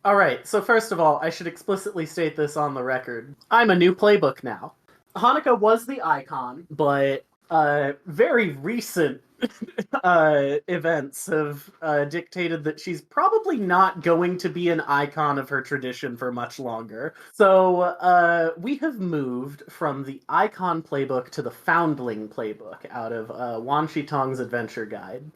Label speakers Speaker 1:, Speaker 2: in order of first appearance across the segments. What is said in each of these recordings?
Speaker 1: All right, so first of all, I should explicitly state this on the record. I'm a new playbook now. Hanako was the icon, but very recent events have dictated that she's probably not going to be an icon of her tradition for much longer. So we have moved from the icon playbook to the foundling playbook out of Wan Shitong's adventure guide.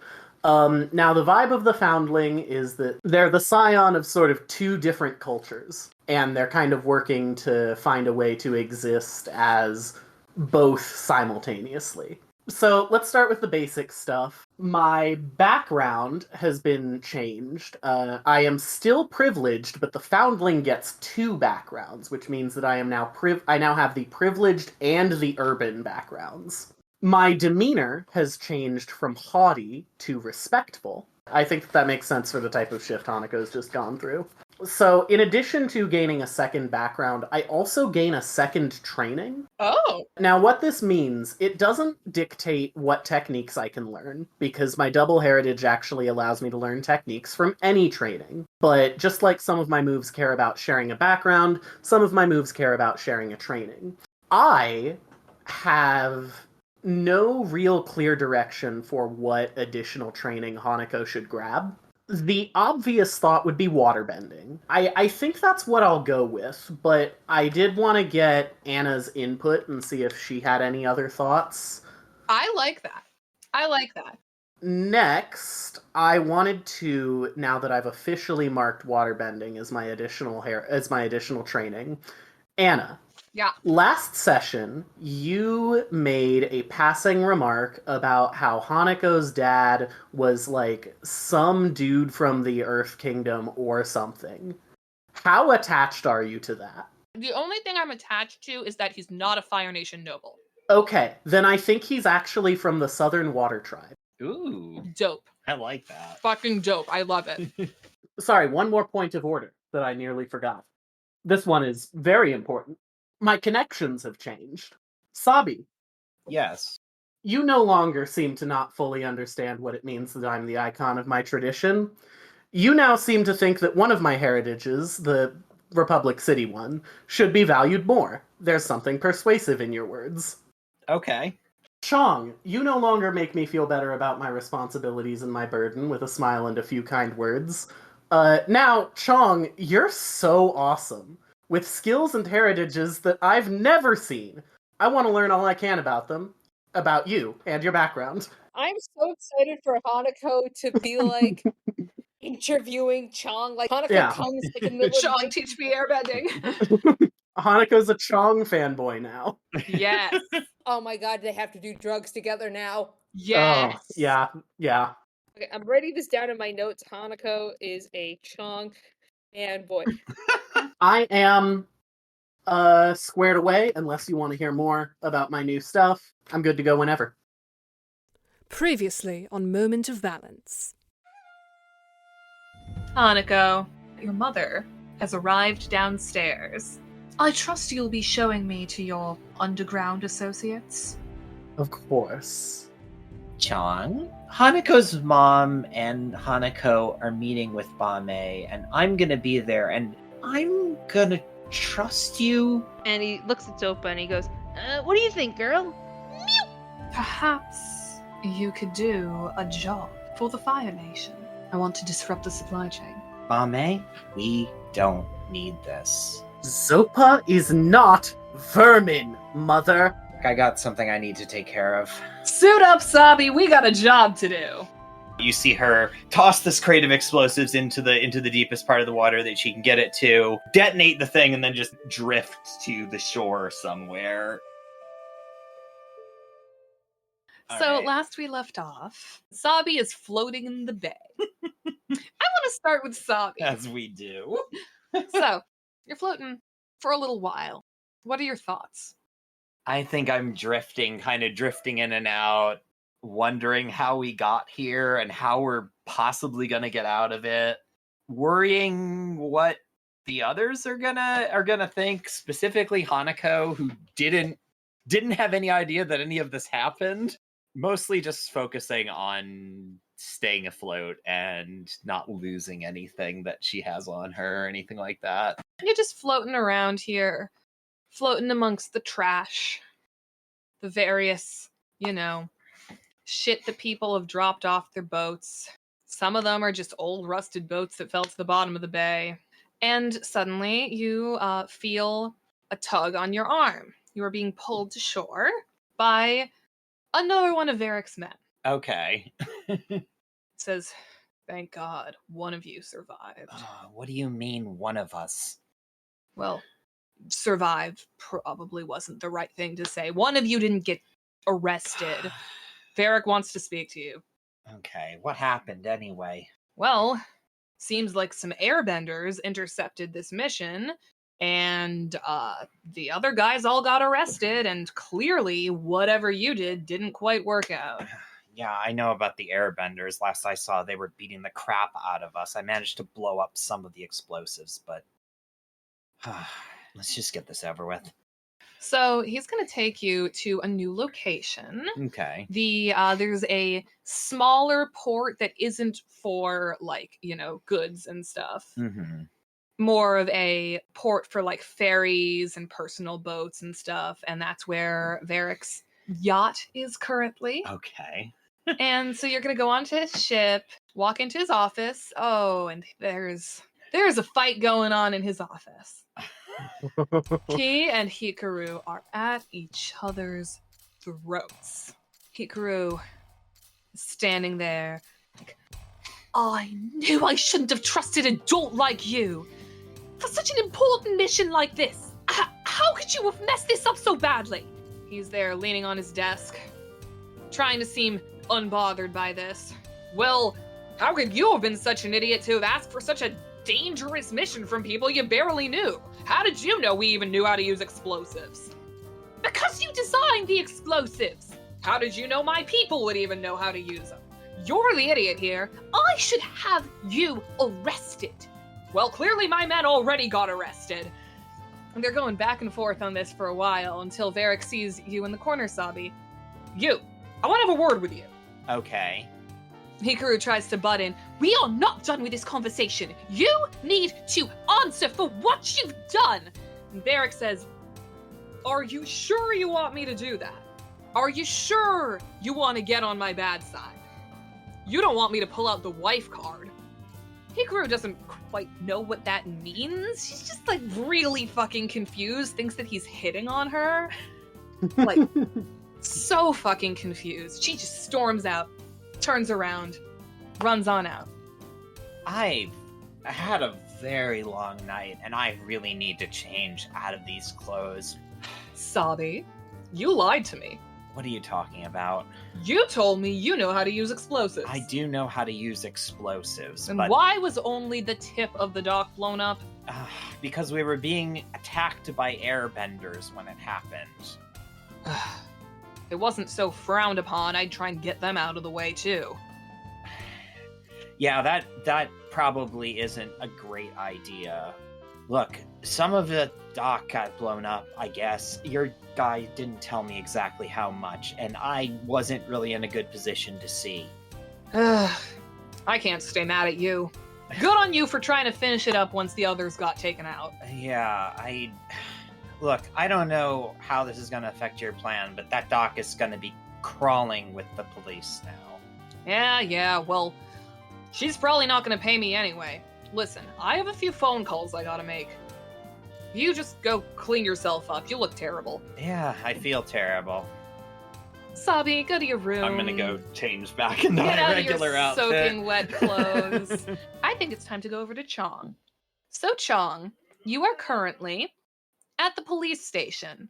Speaker 1: Now, the vibe of the foundling is that they're the scion of sort of two different cultures, and they're kind of working to find a way to exist as both simultaneously. So let's start with the basic stuff. My background has been changed. I am still privileged, but the foundling gets two backgrounds, which means that I now have the privileged and the urban backgrounds. My demeanor has changed from haughty to respectful. I think that makes sense for the type of shift Hanako's just gone through. So, in addition to gaining a second background, I also gain a second training.
Speaker 2: Oh.
Speaker 1: Now, what this means, it doesn't dictate what techniques I can learn, because my double heritage actually allows me to learn techniques from any training. But just like some of my moves care about sharing a background, some of my moves care about sharing a training. I have no real clear direction for what additional training Hanako should grab. The obvious thought would be waterbending. I think that's what I'll go with, but I did want to get Anna's input and see if she had any other thoughts.
Speaker 2: I like that.
Speaker 1: Next, I wanted to, now that I've officially marked waterbending as my additional training, Anna.
Speaker 2: Yeah.
Speaker 1: Last session, you made a passing remark about how Hanako's dad was like some dude from the Earth Kingdom or something. How attached are you to that?
Speaker 2: The only thing I'm attached to is that he's not a Fire Nation noble.
Speaker 1: Okay, then I think he's actually from the Southern Water Tribe.
Speaker 3: Ooh.
Speaker 2: Dope.
Speaker 3: I like that.
Speaker 2: Fucking dope. I love it.
Speaker 1: Sorry, one more point of order that I nearly forgot. This one is very important. My connections have changed. Sabi.
Speaker 3: Yes.
Speaker 1: You no longer seem to not fully understand what it means that I'm the icon of my tradition. You now seem to think that one of my heritages, the Republic City one, should be valued more. There's something persuasive in your words.
Speaker 3: Okay.
Speaker 1: Chong, you no longer make me feel better about my responsibilities and my burden with a smile and a few kind words. Now, Chong, you're so awesome, with skills and heritages that I've never seen. I want to learn all I can about them, about you, and your background.
Speaker 4: I'm so excited for Hanako to be like interviewing Chong. Like Hanako comes like in the middle
Speaker 2: Chong,
Speaker 4: of
Speaker 2: teach me airbending.
Speaker 1: Hanako's a Chong fanboy now.
Speaker 2: Yes.
Speaker 4: Oh my god, they have to do drugs together now.
Speaker 2: Yes.
Speaker 1: Oh, yeah.
Speaker 4: Okay, I'm writing this down in my notes. Hanako is a Chong fanboy.
Speaker 1: I am squared away, unless you want to hear more about my new stuff. I'm good to go whenever.
Speaker 5: Previously on Moment of Balance.
Speaker 2: Hanako, your mother has arrived downstairs. I trust you'll be showing me to your underground associates.
Speaker 1: Of course.
Speaker 3: Chong, Hanako's mom and Hanako are meeting with Bame, and I'm gonna be there, and I'm gonna trust you.
Speaker 6: And he looks at Zopa and he goes, what do you think, girl?
Speaker 7: Perhaps you could do a job for the Fire Nation. I want to disrupt the supply chain.
Speaker 3: Bame, we don't need this.
Speaker 1: Zopa is not vermin, mother.
Speaker 3: I got something I need to take care of.
Speaker 2: Suit up, Sabi. We got a job to do.
Speaker 3: You see her toss this crate of explosives into the deepest part of the water that she can get it to, detonate the thing, and then just drift to the shore somewhere.
Speaker 7: So
Speaker 3: right.
Speaker 7: last we left off,
Speaker 2: Sabi is floating in the bay. I want to start with Sabi.
Speaker 3: As we do.
Speaker 7: so you're floating for a little while. What are your thoughts?
Speaker 3: I think I'm kind of drifting in and out, wondering how we got here and how we're possibly gonna get out of it. Worrying what the others are gonna think, specifically Hanako, who didn't have any idea that any of this happened. Mostly just focusing on staying afloat and not losing anything that she has on her or anything like that.
Speaker 2: You're just floating around here, floating amongst the trash, the various, shit that people have dropped off their boats. Some of them are just old rusted boats that fell to the bottom of the bay. And suddenly you feel a tug on your arm. You are being pulled to shore by another one of Varrick's men.
Speaker 3: Okay.
Speaker 2: It says, "Thank God, one of you survived."
Speaker 3: What do you mean, one of us?
Speaker 2: Well, survived probably wasn't the right thing to say. One of you didn't get arrested. Varrick wants to speak to you.
Speaker 3: Okay, what happened anyway?
Speaker 2: Well, seems like some airbenders intercepted this mission, and the other guys all got arrested, and clearly whatever you did didn't quite work out.
Speaker 3: Yeah, I know about the airbenders. Last I saw, they were beating the crap out of us. I managed to blow up some of the explosives, but let's just get this over with.
Speaker 2: So he's going to take you to a new location.
Speaker 3: Okay.
Speaker 2: There's a smaller port that isn't for goods and stuff.
Speaker 3: Mm-hmm.
Speaker 2: More of a port for ferries and personal boats and stuff, and that's where Varrick's yacht is currently.
Speaker 3: Okay.
Speaker 2: And so you're going to go onto his ship, walk into his office. Oh, and there's a fight going on in his office. He and Hikaru are at each other's throats. Hikaru is standing there like, "I knew I shouldn't have trusted a dolt like you. For such an important mission like this, how could you have messed this up so badly?" He's there leaning on his desk, trying to seem unbothered by this. "Well, how could you have been such an idiot to have asked for such a dangerous mission from people you barely knew? How did you know we even knew how to use explosives?" "Because you designed the explosives." "How did you know my people would even know how to use them?" "You're the idiot here. I should have you arrested." "Well, clearly my men already got arrested." And they're going back and forth on this for a while until Varrick sees you in the corner, Sabi. "You, I want to have a word with you."
Speaker 3: Okay.
Speaker 2: Hikaru tries to butt in. "We are not done with this conversation. You need to answer for what you've done." And Varrick says, "Are you sure you want me to do that? Are you sure you want to get on my bad side? You don't want me to pull out the wife card." Hikaru doesn't quite know what that means. She's just really fucking confused, thinks that he's hitting on her. So fucking confused. She just storms out, turns around, runs on out.
Speaker 3: I've had a very long night, and I really need to change out of these clothes.
Speaker 2: Sabi, you lied to me.
Speaker 3: What are you talking about?
Speaker 2: You told me you know how to use explosives.
Speaker 3: I do know how to use explosives,
Speaker 2: And
Speaker 3: but...
Speaker 2: why was only the tip of the dock blown up?
Speaker 3: Because we were being attacked by airbenders when it happened.
Speaker 2: If it wasn't so frowned upon, I'd try and get them out of the way too.
Speaker 3: Yeah, that probably isn't a great idea. Look, some of the dock got blown up, I guess. Your guy didn't tell me exactly how much, and I wasn't really in a good position to see.
Speaker 2: I can't stay mad at you. Good on you for trying to finish it up once the others got taken out.
Speaker 3: Yeah, Look, I don't know how this is going to affect your plan, but that dock is going to be crawling with the police now.
Speaker 2: Yeah, well, she's probably not going to pay me anyway. Listen, I have a few phone calls I gotta make. You just go clean yourself up. You look terrible.
Speaker 3: Yeah, I feel terrible.
Speaker 2: Sabi, go to your room.
Speaker 3: I'm gonna go change back into
Speaker 2: Get
Speaker 3: my
Speaker 2: out
Speaker 3: regular
Speaker 2: of your
Speaker 3: outfit.
Speaker 2: soaking wet clothes. I think it's time to go over to Chong. So, Chong, you are currently at the police station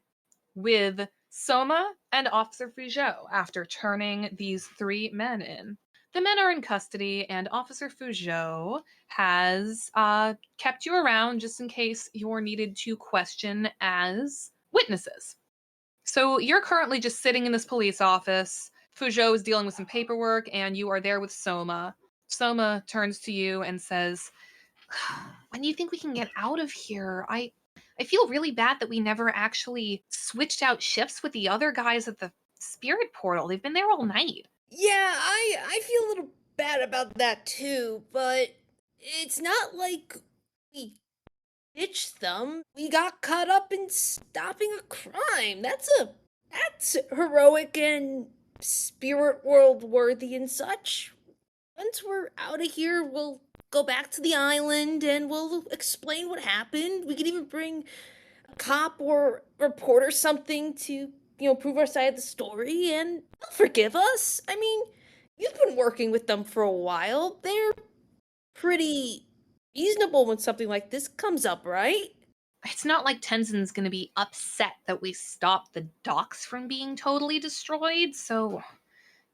Speaker 2: with Soma and Officer Fougeot after turning these 3 men in. The men are in custody, and Officer Fougeot has kept you around just in case you're needed to question as witnesses. So you're currently just sitting in this police office. Fougeot is dealing with some paperwork, and you are there with Soma. Soma turns to you and says, "When do you think we can get out of here? I feel really bad that we never actually switched out shifts with the other guys at the spirit portal. They've been there all night."
Speaker 4: Yeah, I feel a little bad about that too, but it's not like we ditched them. We got caught up in stopping a crime. That's heroic and spirit world worthy and such. Once we're out of here, we'll go back to the island and we'll explain what happened. We could even bring a cop or reporter something to, prove our side of the story, and they'll forgive us. I mean, you've been working with them for a while. They're pretty reasonable when something like this comes up, right?
Speaker 6: It's not like Tenzin's gonna be upset that we stopped the docks from being totally destroyed, so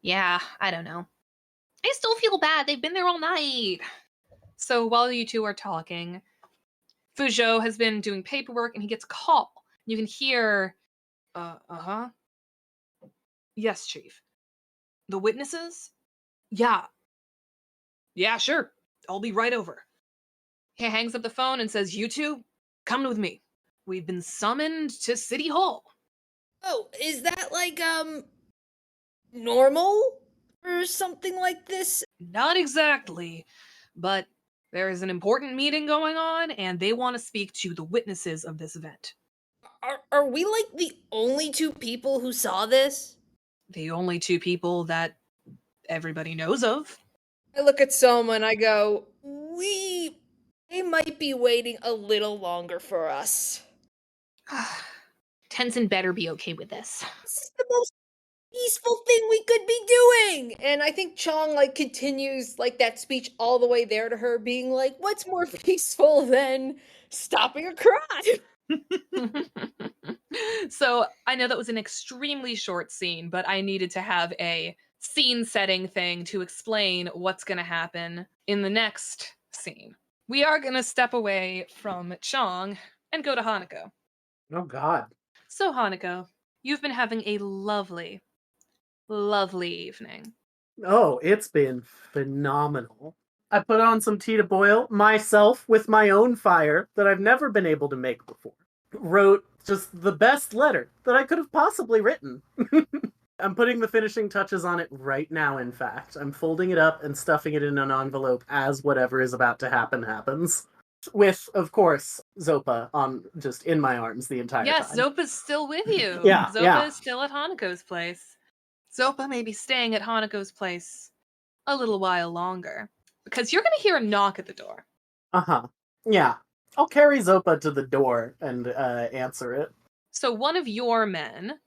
Speaker 6: yeah, I don't know. I still feel bad. They've been there all night.
Speaker 2: So while you two are talking, Fuzhou has been doing paperwork and he gets a call. You can hear, uh-huh. Yes, Chief. The witnesses? Yeah. Yeah, sure. I'll be right over. He hangs up the phone and says, you two, come with me. We've been summoned to City Hall.
Speaker 4: Oh, is that like, normal? Or something like this?
Speaker 2: Not exactly, but there is an important meeting going on and they want to speak to the witnesses of this event.
Speaker 4: Are we like the only two people who saw this?
Speaker 2: The only two people that everybody knows of.
Speaker 4: I look at Soma and I go, they might be waiting a little longer for us.
Speaker 6: Tenzin better be okay with this.
Speaker 4: This is the most peaceful thing we could be doing. And I think Chong continues that speech all the way there to her, being like, what's more peaceful than stopping a crime?
Speaker 2: So I know that was an extremely short scene, but I needed to have a scene setting thing to explain what's going to happen in the next scene. We are going to step away from Chong and go to Hanako.
Speaker 1: Oh, God.
Speaker 2: So, Hanako, you've been having a lovely, lovely evening.
Speaker 1: Oh, it's been phenomenal. I put on some tea to boil myself with my own fire that I've never been able to make before. Wrote just the best letter that I could have possibly written. I'm putting the finishing touches on it right now, in fact. I'm folding it up and stuffing it in an envelope as whatever is about to happen happens. With, of course, Zopa just in my arms the entire time.
Speaker 2: Yes, Zopa's still with you.
Speaker 1: Yeah,
Speaker 2: Zopa
Speaker 1: yeah.
Speaker 2: is still at Hanako's place. Zopa may be staying at Hanako's place a little while longer. Because you're going to hear a knock at the door.
Speaker 1: Uh-huh. Yeah. I'll carry Zopa to the door and answer it.
Speaker 2: So one of your men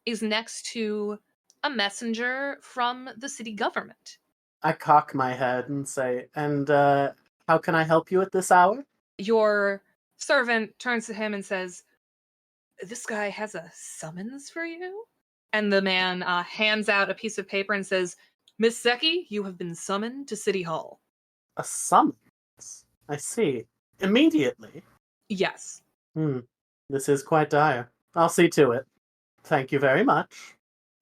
Speaker 2: is next to a messenger from the city government.
Speaker 1: I cock my head and say, and how can I help you at this hour?
Speaker 2: Your servant turns to him and says, this guy has a summons for you? And the man hands out a piece of paper and says, Miss Seki, you have been summoned to City Hall.
Speaker 1: A summons? I see. Immediately?
Speaker 2: Yes.
Speaker 1: This is quite dire. I'll see to it. Thank you very much.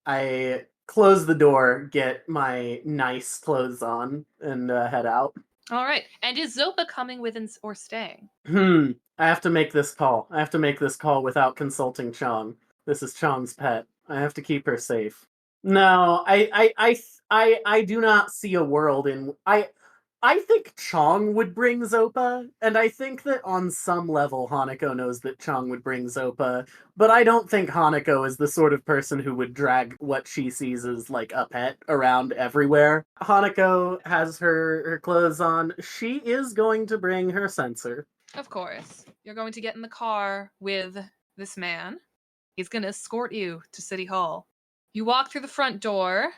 Speaker 1: I close the door, get my nice clothes on, and head out.
Speaker 2: All right. And is Zopa coming with or staying?
Speaker 1: I have to make this call. I have to make this call without consulting Chong. This is Chong's pet. I have to keep her safe. No, I do not see a world in... I think Chong would bring Zopa, and I think that on some level Hanako knows that Chong would bring Zopa, but I don't think Hanako is the sort of person who would drag what she sees as like a pet around everywhere. Hanako has her clothes on. She is going to bring her sensor.
Speaker 2: Of course. You're going to get in the car with this man. He's going to escort you to City Hall. You walk through the front door.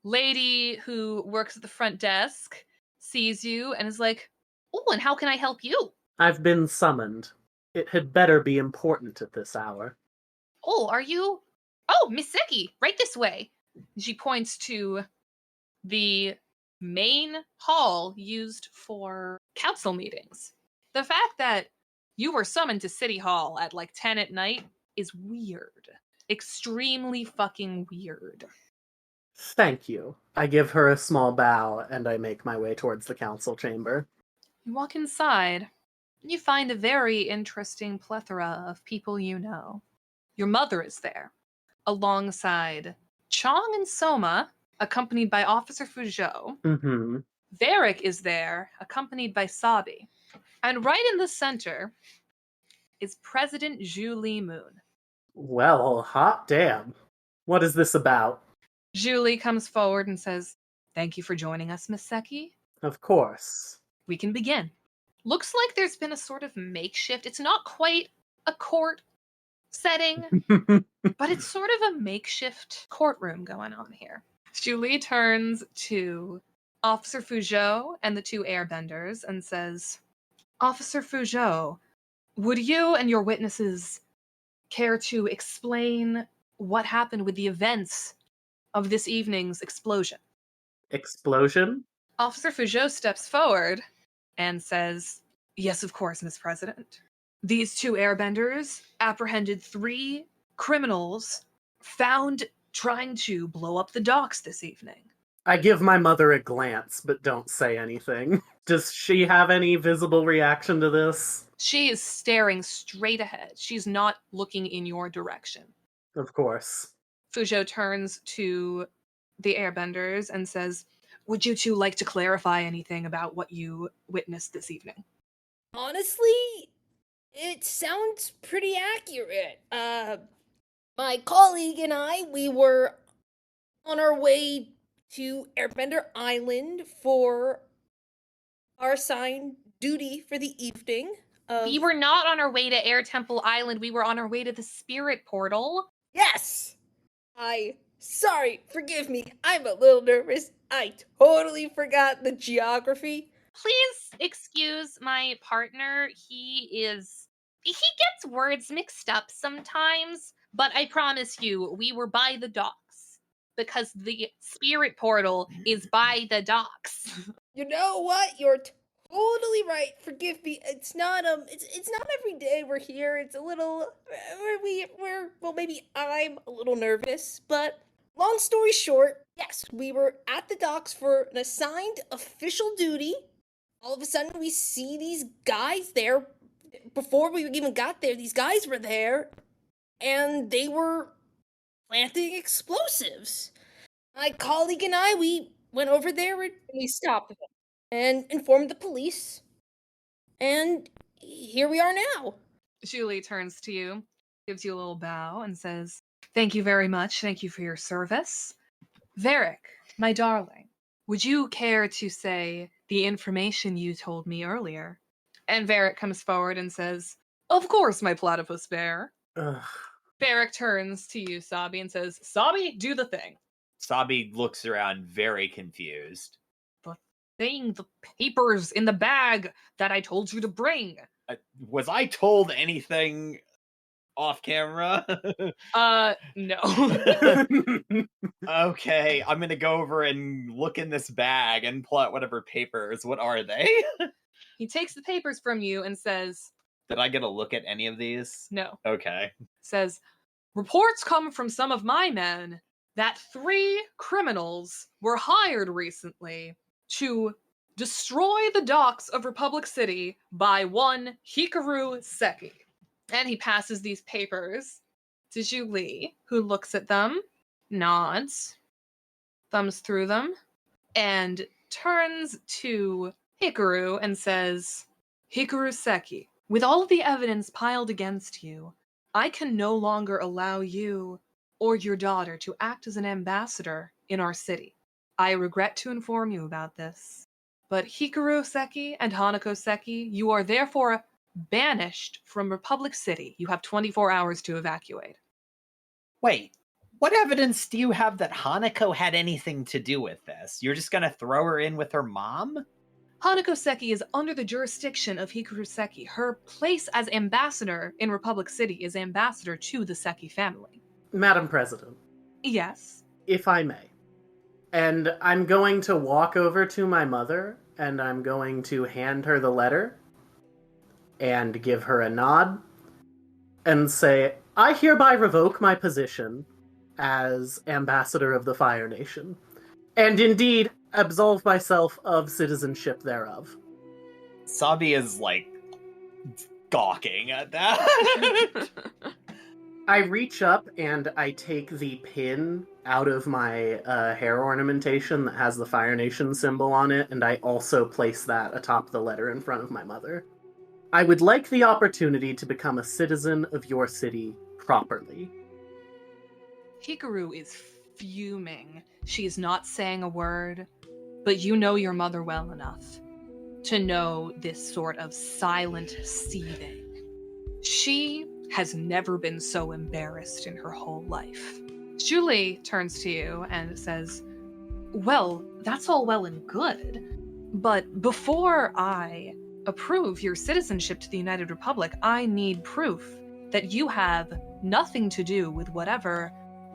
Speaker 2: Lady who works at the front desk sees you and is like, oh, and how can I help you?
Speaker 1: I've been summoned. It had better be important at this hour.
Speaker 6: Oh, are you? Oh, Miss Seki, right this way.
Speaker 2: She points to the main hall used for council meetings. The fact that you were summoned to City Hall at like 10 at night is weird. Extremely fucking weird.
Speaker 1: Thank you. I give her a small bow, and I make my way towards the council chamber.
Speaker 2: You walk inside, and you find a very interesting plethora of people you know. Your mother is there, alongside Chong and Soma, accompanied by Officer Fuzhou.
Speaker 1: Mm-hmm.
Speaker 2: Varrick is there, accompanied by Sabi. And right in the center is President Zhu Li Moon.
Speaker 1: Well, hot damn. What is this about?
Speaker 2: Zhu Li comes forward and says, "Thank you for joining us, Miss Seki.
Speaker 1: Of course.
Speaker 2: We can begin." Looks like there's been a sort of makeshift. It's not quite a court setting, but it's sort of a makeshift courtroom going on here. Zhu Li turns to Officer Fuzhou and the two airbenders and says, "Officer Fuzhou, would you and your witnesses care to explain what happened with the events of this evening's explosion?"
Speaker 1: Explosion?
Speaker 2: Officer Fuzhou steps forward and says, "Yes, of course, Miss President. These two airbenders apprehended 3 criminals found trying to blow up the docks this evening."
Speaker 1: I give my mother a glance, but don't say anything. Does she have any visible reaction to this?
Speaker 2: She is staring straight ahead. She's not looking in your direction.
Speaker 1: Of course.
Speaker 2: Fuzhou turns to the airbenders and says, "Would you two like to clarify anything about what you witnessed this evening?"
Speaker 4: Honestly, it sounds pretty accurate. My colleague and I, we were on our way to Airbender Island for our assigned duty for the evening.
Speaker 6: We were not on our way to Air Temple Island. We were on our way to the Spirit Portal.
Speaker 4: Yes! Sorry, forgive me. I'm a little nervous. I totally forgot the geography.
Speaker 6: Please excuse my partner. He gets words mixed up sometimes, but I promise you, we were by the docks because the Spirit Portal is by the docks.
Speaker 4: You know what? You're totally right. Forgive me. It's not it's not every day we're here. It's a little maybe I'm a little nervous, but long story short, yes, we were at the docks for an assigned official duty. All of a sudden we see these guys there. Before we even got there, these guys were there and they were planting explosives. My colleague and I, we went over there and we stopped them and informed the police. And here we are now.
Speaker 2: Zhu Li turns to you, gives you a little bow, and says, "Thank you very much. Thank you for your service. Varrick, my darling, would you care to say the information you told me earlier?" And Varrick comes forward and says, "Of course, my platypus bear."
Speaker 1: Ugh.
Speaker 2: Varrick turns to you, Sabi, and says, "Sabi, do the thing."
Speaker 3: Sabi looks around very confused.
Speaker 2: The papers in the bag that I told you to bring.
Speaker 3: Was I told anything off camera?
Speaker 2: No.
Speaker 3: Okay, I'm gonna go over and look in this bag and pull out whatever papers. What are they?
Speaker 2: He takes the papers from you and says,
Speaker 3: Did I get a look at any of these?
Speaker 2: no.
Speaker 3: Okay.
Speaker 2: Says, "Reports come from some of my men that 3 criminals were hired recently to destroy the docks of Republic City by one Hikaru Seki." And he passes these papers to Zhu Li, who looks at them, nods, thumbs through them, and turns to Hikaru and says, "Hikaru Seki, with all of the evidence piled against you, I can no longer allow you or your daughter to act as an ambassador in our city. I regret to inform you about this, but Hikaru Seki and Hanako Seki, you are therefore banished from Republic City. You have 24 hours to evacuate."
Speaker 3: Wait, what evidence do you have that Hanako had anything to do with this? You're just gonna throw her in with her mom?
Speaker 2: Hanako Seki is under the jurisdiction of Hikaru Seki. Her place as ambassador in Republic City is ambassador to the Seki family.
Speaker 1: Madam President,
Speaker 2: Yes.
Speaker 1: if I may. And I'm going to walk over to my mother, and I'm going to hand her the letter, and give her a nod, and say, "I hereby revoke my position as ambassador of the Fire Nation, and indeed absolve myself of citizenship thereof."
Speaker 3: Sabi is, like, gawking at that.
Speaker 1: I reach up and I take the pin out of my hair ornamentation that has the Fire Nation symbol on it, and I also place that atop the letter in front of my mother. I would like the opportunity to become a citizen of your city properly.
Speaker 2: Hikaru is fuming. She is not saying a word, but you know your mother well enough to know this sort of silent seething. She has never been so embarrassed in her whole life. Julie turns to you and says, well, that's all well and good, but before I approve your citizenship to the United Republic, I need proof that you have nothing to do with whatever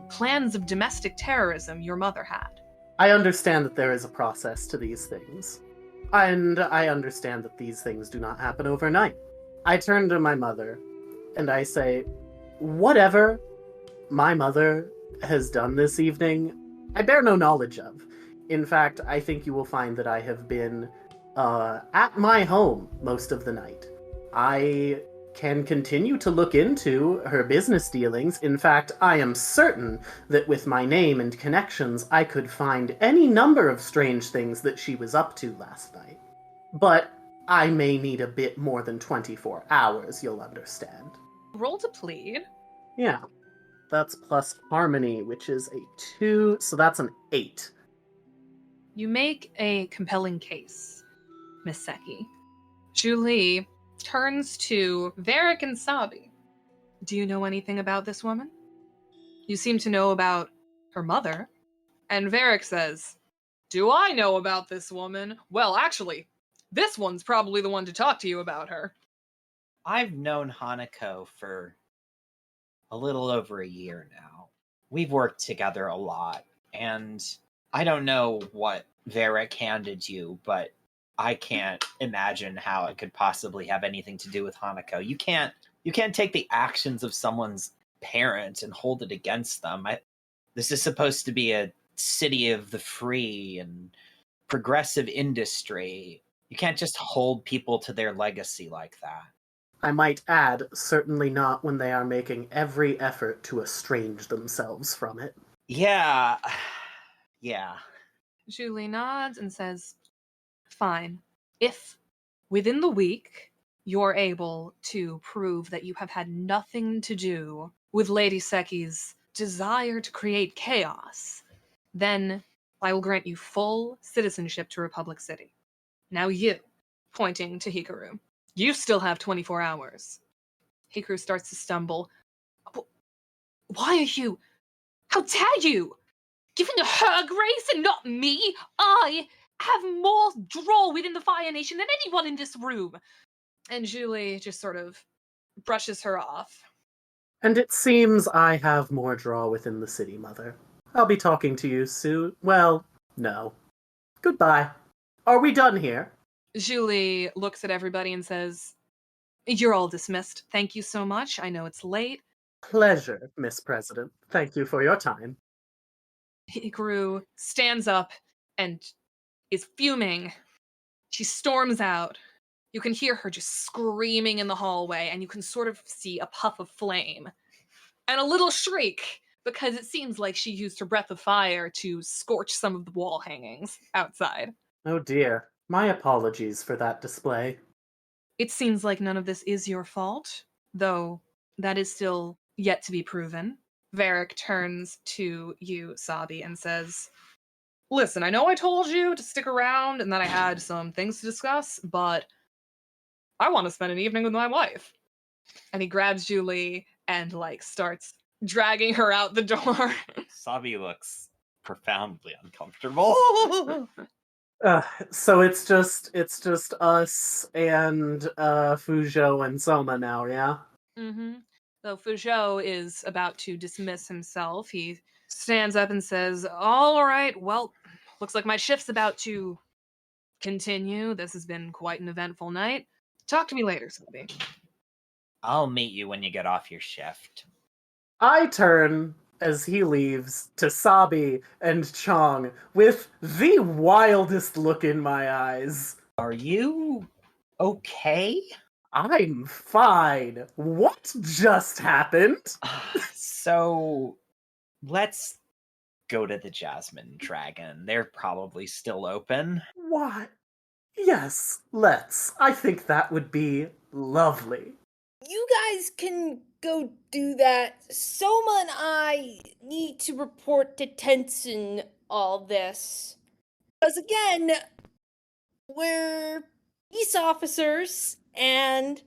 Speaker 2: plans of domestic terrorism your mother had.
Speaker 1: I understand that there is a process to these things, and I understand that these things do not happen overnight. I turn to my mother, and I say, whatever my mother has done this evening, I bear no knowledge of. In fact, I think you will find that I have been at my home most of the night. I can continue to look into her business dealings. In fact, I am certain that with my name and connections, I could find any number of strange things that she was up to last night. But I may need a bit more than 24 hours, you'll understand.
Speaker 2: Roll to plead.
Speaker 1: Yeah. That's plus harmony, which is a 2, so that's an 8.
Speaker 2: You make a compelling case, Miss Seki. Julie turns to Varrick and Sabi. Do you know anything about this woman? You seem to know about her mother. And Varrick says, do I know about this woman? Well, actually, this one's probably the one to talk to you about her.
Speaker 3: I've known Hanako for a little over a year now. We've worked together a lot, and I don't know what Varrick handed you, but I can't imagine how it could possibly have anything to do with Hanako. You can't take the actions of someone's parent and hold it against them. This is supposed to be a city of the free and progressive industry. You can't just hold people to their legacy like that.
Speaker 1: I might add, certainly not when they are making every effort to estrange themselves from it.
Speaker 3: Yeah. Yeah.
Speaker 2: Julie nods and says, fine. If within the week you're able to prove that you have had nothing to do with Lady Seki's desire to create chaos, then I will grant you full citizenship to Republic City. Now you, pointing to Hikaru, you still have 24 hours. Hikaru starts to stumble. Why are you? How dare you? Giving her grace and not me? I have more draw within the Fire Nation than anyone in this room. And Julie just sort of brushes her off.
Speaker 1: And it seems I have more draw within the city, Mother. I'll be talking to you soon. Well, no. Goodbye. Are we done here?
Speaker 2: Julie looks at everybody and says, you're all dismissed. Thank you so much. I know it's late.
Speaker 1: Pleasure, Miss President. Thank you for your time.
Speaker 2: Hikaru stands up and is fuming. She storms out. You can hear her just screaming in the hallway, and you can sort of see a puff of flame and a little shriek because it seems like she used her breath of fire to scorch some of the wall hangings outside.
Speaker 1: Oh dear. My apologies for that display.
Speaker 2: It seems like none of this is your fault, though that is still yet to be proven. Varrick turns to you, Sabi, and says, listen, I know I told you to stick around and that I had some things to discuss, but I want to spend an evening with my wife. And he grabs Julie and, starts dragging her out the door.
Speaker 3: Sabi looks profoundly uncomfortable.
Speaker 1: So it's just us and Fujo and Soma now, yeah?
Speaker 2: Mm-hmm. So Fujo is about to dismiss himself. He stands up and says, all right, well, looks like my shift's about to continue. This has been quite an eventful night. Talk to me later, Sabi.
Speaker 3: I'll meet you when you get off your shift.
Speaker 1: I turn, as he leaves, to Sabi and Chong with the wildest look in my eyes.
Speaker 3: Are you okay?
Speaker 1: I'm fine. What just happened?
Speaker 3: So let's go to the Jasmine Dragon. They're probably still open.
Speaker 1: What? Yes, let's. I think that would be lovely.
Speaker 4: You guys can go do that. Soma and I need to report to Tenson all this. Because again, we're peace officers and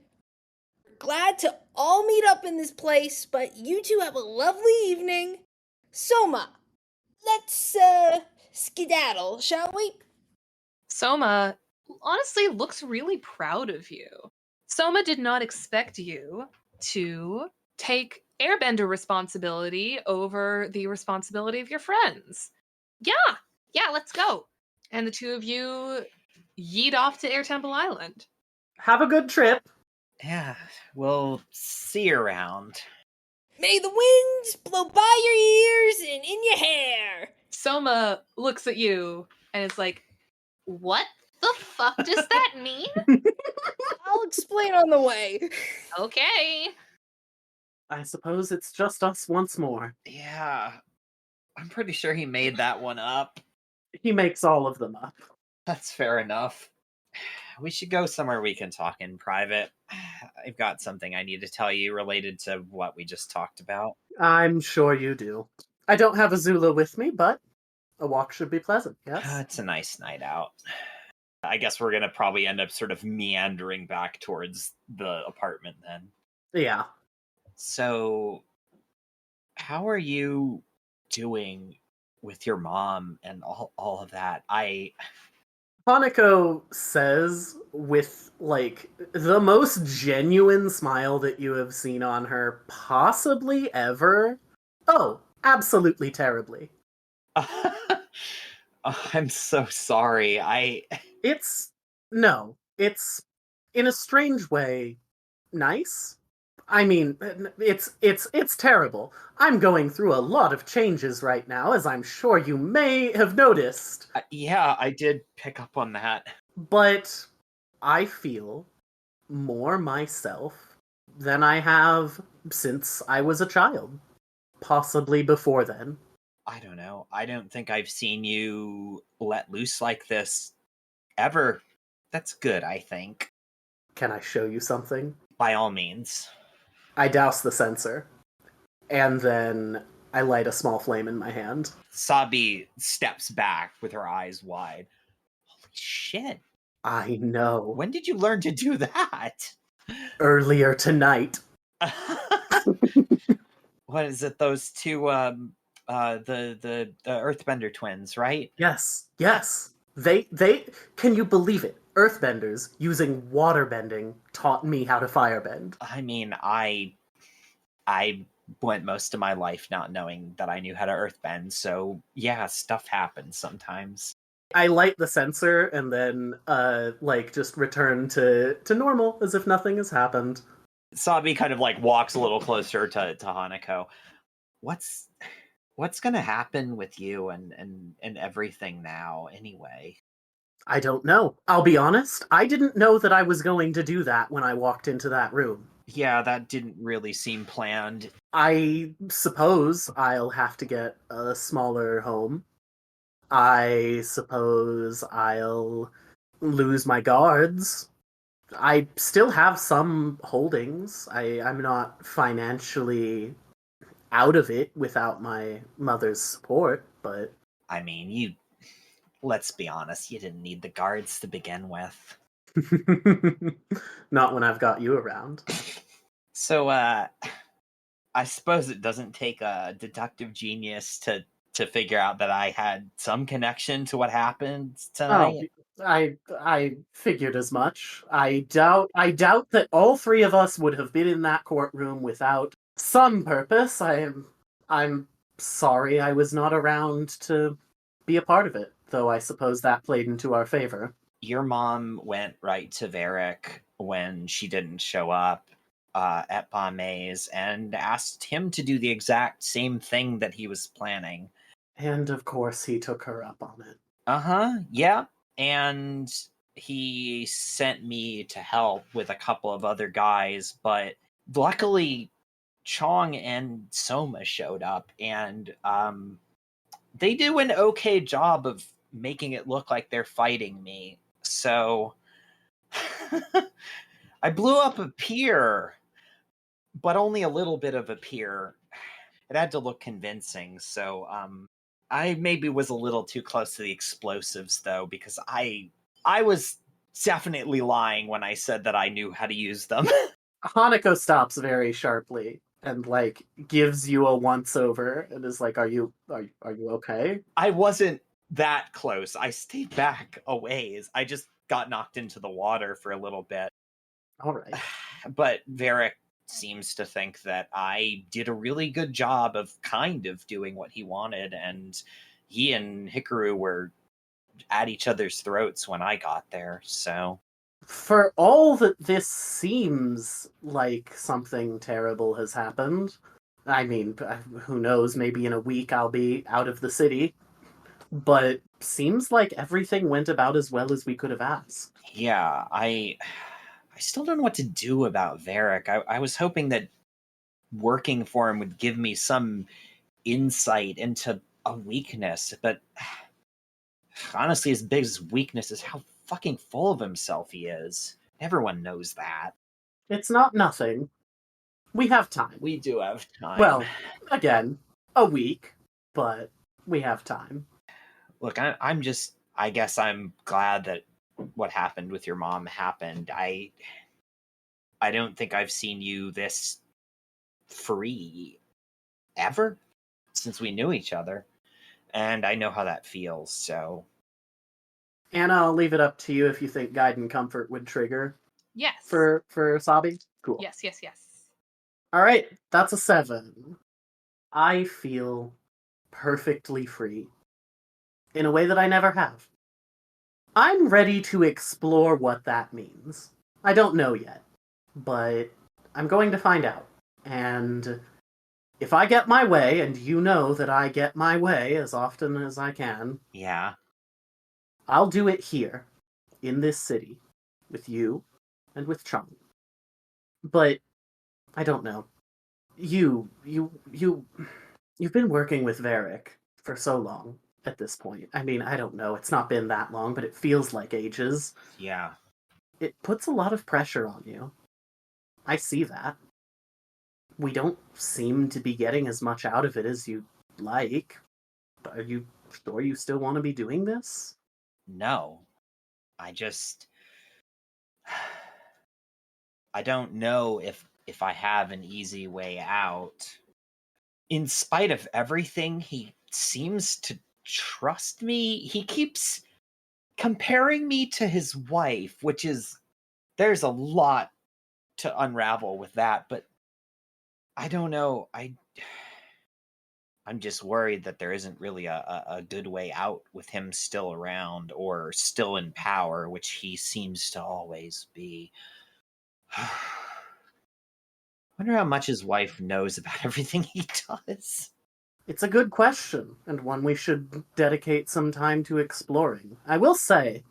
Speaker 4: glad to all meet up in this place, but you two have a lovely evening. Soma, let's skedaddle, shall we?
Speaker 2: Soma honestly looks really proud of you. Soma did not expect you to take airbender responsibility over the responsibility of your friends. Yeah, let's go. And the two of you yeet off to Air Temple Island.
Speaker 1: Have a good trip.
Speaker 3: Yeah, we'll see you around.
Speaker 4: May the winds blow by your ears and in your hair.
Speaker 2: Soma looks at you and is like,
Speaker 6: What the fuck does that mean?
Speaker 4: I'll explain on the way.
Speaker 6: Okay.
Speaker 1: I suppose it's just us once more.
Speaker 3: Yeah, I'm pretty sure he made that one up.
Speaker 1: He makes all of them up.
Speaker 3: That's fair enough. We should go somewhere we can talk in private. I've got something I need to tell you related to what we just talked about.
Speaker 1: I'm sure you do. I don't have Azula with me, but a walk should be pleasant, yes?
Speaker 3: It's a nice night out. I guess we're gonna probably end up sort of meandering back towards the apartment then.
Speaker 1: Yeah.
Speaker 3: So, how are you doing with your mom and all of that?
Speaker 1: Hanako says with, like, the most genuine smile that you have seen on her possibly ever. Oh, absolutely terribly.
Speaker 3: I'm so sorry.
Speaker 1: It's in a strange way nice. I mean, it's terrible. I'm going through a lot of changes right now, as I'm sure you may have noticed.
Speaker 3: Yeah, I did pick up on that.
Speaker 1: But I feel more myself than I have since I was a child. Possibly before then.
Speaker 3: I don't know. I don't think I've seen you let loose like this ever. That's good, I think.
Speaker 1: Can I show you something?
Speaker 3: By all means.
Speaker 1: I douse the censer, and then I light a small flame in my hand.
Speaker 3: Sabi steps back with her eyes wide. Holy shit.
Speaker 1: I know.
Speaker 3: When did you learn to do that?
Speaker 1: Earlier tonight.
Speaker 3: What is it? Those two, the Earthbender twins, right?
Speaker 1: Yes. They can you believe it? Earthbenders using waterbending taught me how to firebend.
Speaker 3: I mean, I went most of my life not knowing that I knew how to earthbend, so yeah, stuff happens sometimes.
Speaker 1: I light the censer and then just return to normal as if nothing has happened.
Speaker 3: Sabi kind of like walks a little closer to Hanako. What's gonna happen with you and everything now anyway?
Speaker 1: I don't know. I'll be honest, I didn't know that I was going to do that when I walked into that room.
Speaker 3: Yeah, that didn't really seem planned.
Speaker 1: I suppose I'll have to get a smaller home. I suppose I'll lose my guards. I still have some holdings. I'm not financially out of it without my mother's support, but...
Speaker 3: I mean, let's be honest, you didn't need the guards to begin with.
Speaker 1: Not when I've got you around.
Speaker 3: So, I suppose it doesn't take a deductive genius to figure out that I had some connection to what happened tonight.
Speaker 1: Oh, I figured as much. I doubt that all three of us would have been in that courtroom without some purpose. I'm sorry I was not around to be a part of it, though I suppose that played into our favor.
Speaker 3: Your mom went right to Varrick when she didn't show up at Banished and asked him to do the exact same thing that he was planning.
Speaker 1: And of course he took her up on it.
Speaker 3: Yeah. And he sent me to help with a couple of other guys, but luckily Chong and Soma showed up, and they do an okay job of making it look like they're fighting me. So I blew up a pier, but only a little bit of a pier. It had to look convincing, so I maybe was a little too close to the explosives, though, because I was definitely lying when I said that I knew how to use them.
Speaker 1: Hanako stops very sharply and like gives you a once over and is like, are you okay?
Speaker 3: I wasn't that close. I stayed back a ways. I just got knocked into the water for a little bit.
Speaker 1: All right.
Speaker 3: But Varrick seems to think that I did a really good job of kind of doing what he wanted, and he and Hikaru were at each other's throats when I got there, so...
Speaker 1: For all that this seems like something terrible has happened, I mean, who knows, maybe in a week I'll be out of the city, but seems like everything went about as well as we could have asked.
Speaker 3: Yeah, I still don't know what to do about Varrick. I was hoping that working for him would give me some insight into a weakness, but honestly, his biggest weakness is how fucking full of himself he is. Everyone knows that.
Speaker 1: It's not nothing. We have time.
Speaker 3: We do have time.
Speaker 1: Well, again, a week, but we have time.
Speaker 3: Look, I guess I'm glad that what happened with your mom happened. I don't think I've seen you this free ever since we knew each other. And I know how that feels, so...
Speaker 1: Anna, I'll leave it up to you if you think Guide and Comfort would trigger
Speaker 2: Yes.
Speaker 1: for Sabi. Cool.
Speaker 2: Yes.
Speaker 1: All right, that's a 7. I feel perfectly free in a way that I never have. I'm ready to explore what that means. I don't know yet, but I'm going to find out. And if I get my way, and you know that I get my way as often as I can,
Speaker 3: Yeah.
Speaker 1: I'll do it here, in this city, with you and with Chong. But I don't know. You've been working with Varrick for so long at this point. I mean, I don't know. It's not been that long, but it feels like ages.
Speaker 3: Yeah.
Speaker 1: It puts a lot of pressure on you. I see that. We don't seem to be getting as much out of it as you'd like. Are you sure you still want to be doing this?
Speaker 3: No. I don't know if I have an easy way out. In spite of everything, he seems to trust me. He keeps comparing me to his wife, which is... There's a lot to unravel with that, but I don't know. I'm just worried that there isn't really a good way out with him still around or still in power, which he seems to always be. Wonder how much his wife knows about everything he does.
Speaker 1: It's a good question, and one we should dedicate some time to exploring. I will say,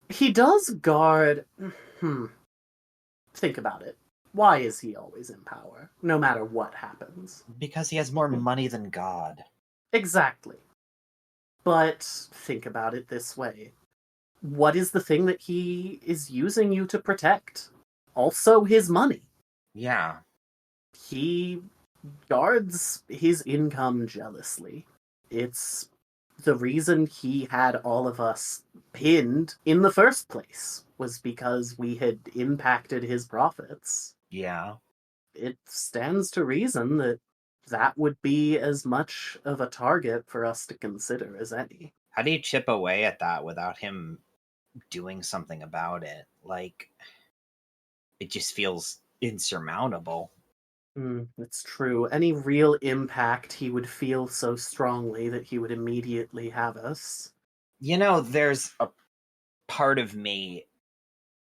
Speaker 1: he does guard... Think about it. Why is he always in power, no matter what happens?
Speaker 3: Because he has more money than God.
Speaker 1: Exactly. But think about it this way. What is the thing that he is using you to protect? Also his money.
Speaker 3: Yeah.
Speaker 1: He guards his income jealously. It's the reason he had all of us pinned in the first place, was because we had impacted his profits.
Speaker 3: Yeah.
Speaker 1: It stands to reason that that would be as much of a target for us to consider as any.
Speaker 3: How do you chip away at that without him doing something about it? Like, it just feels insurmountable.
Speaker 1: It's true. Any real impact he would feel so strongly that he would immediately have us.
Speaker 3: You know, there's a part of me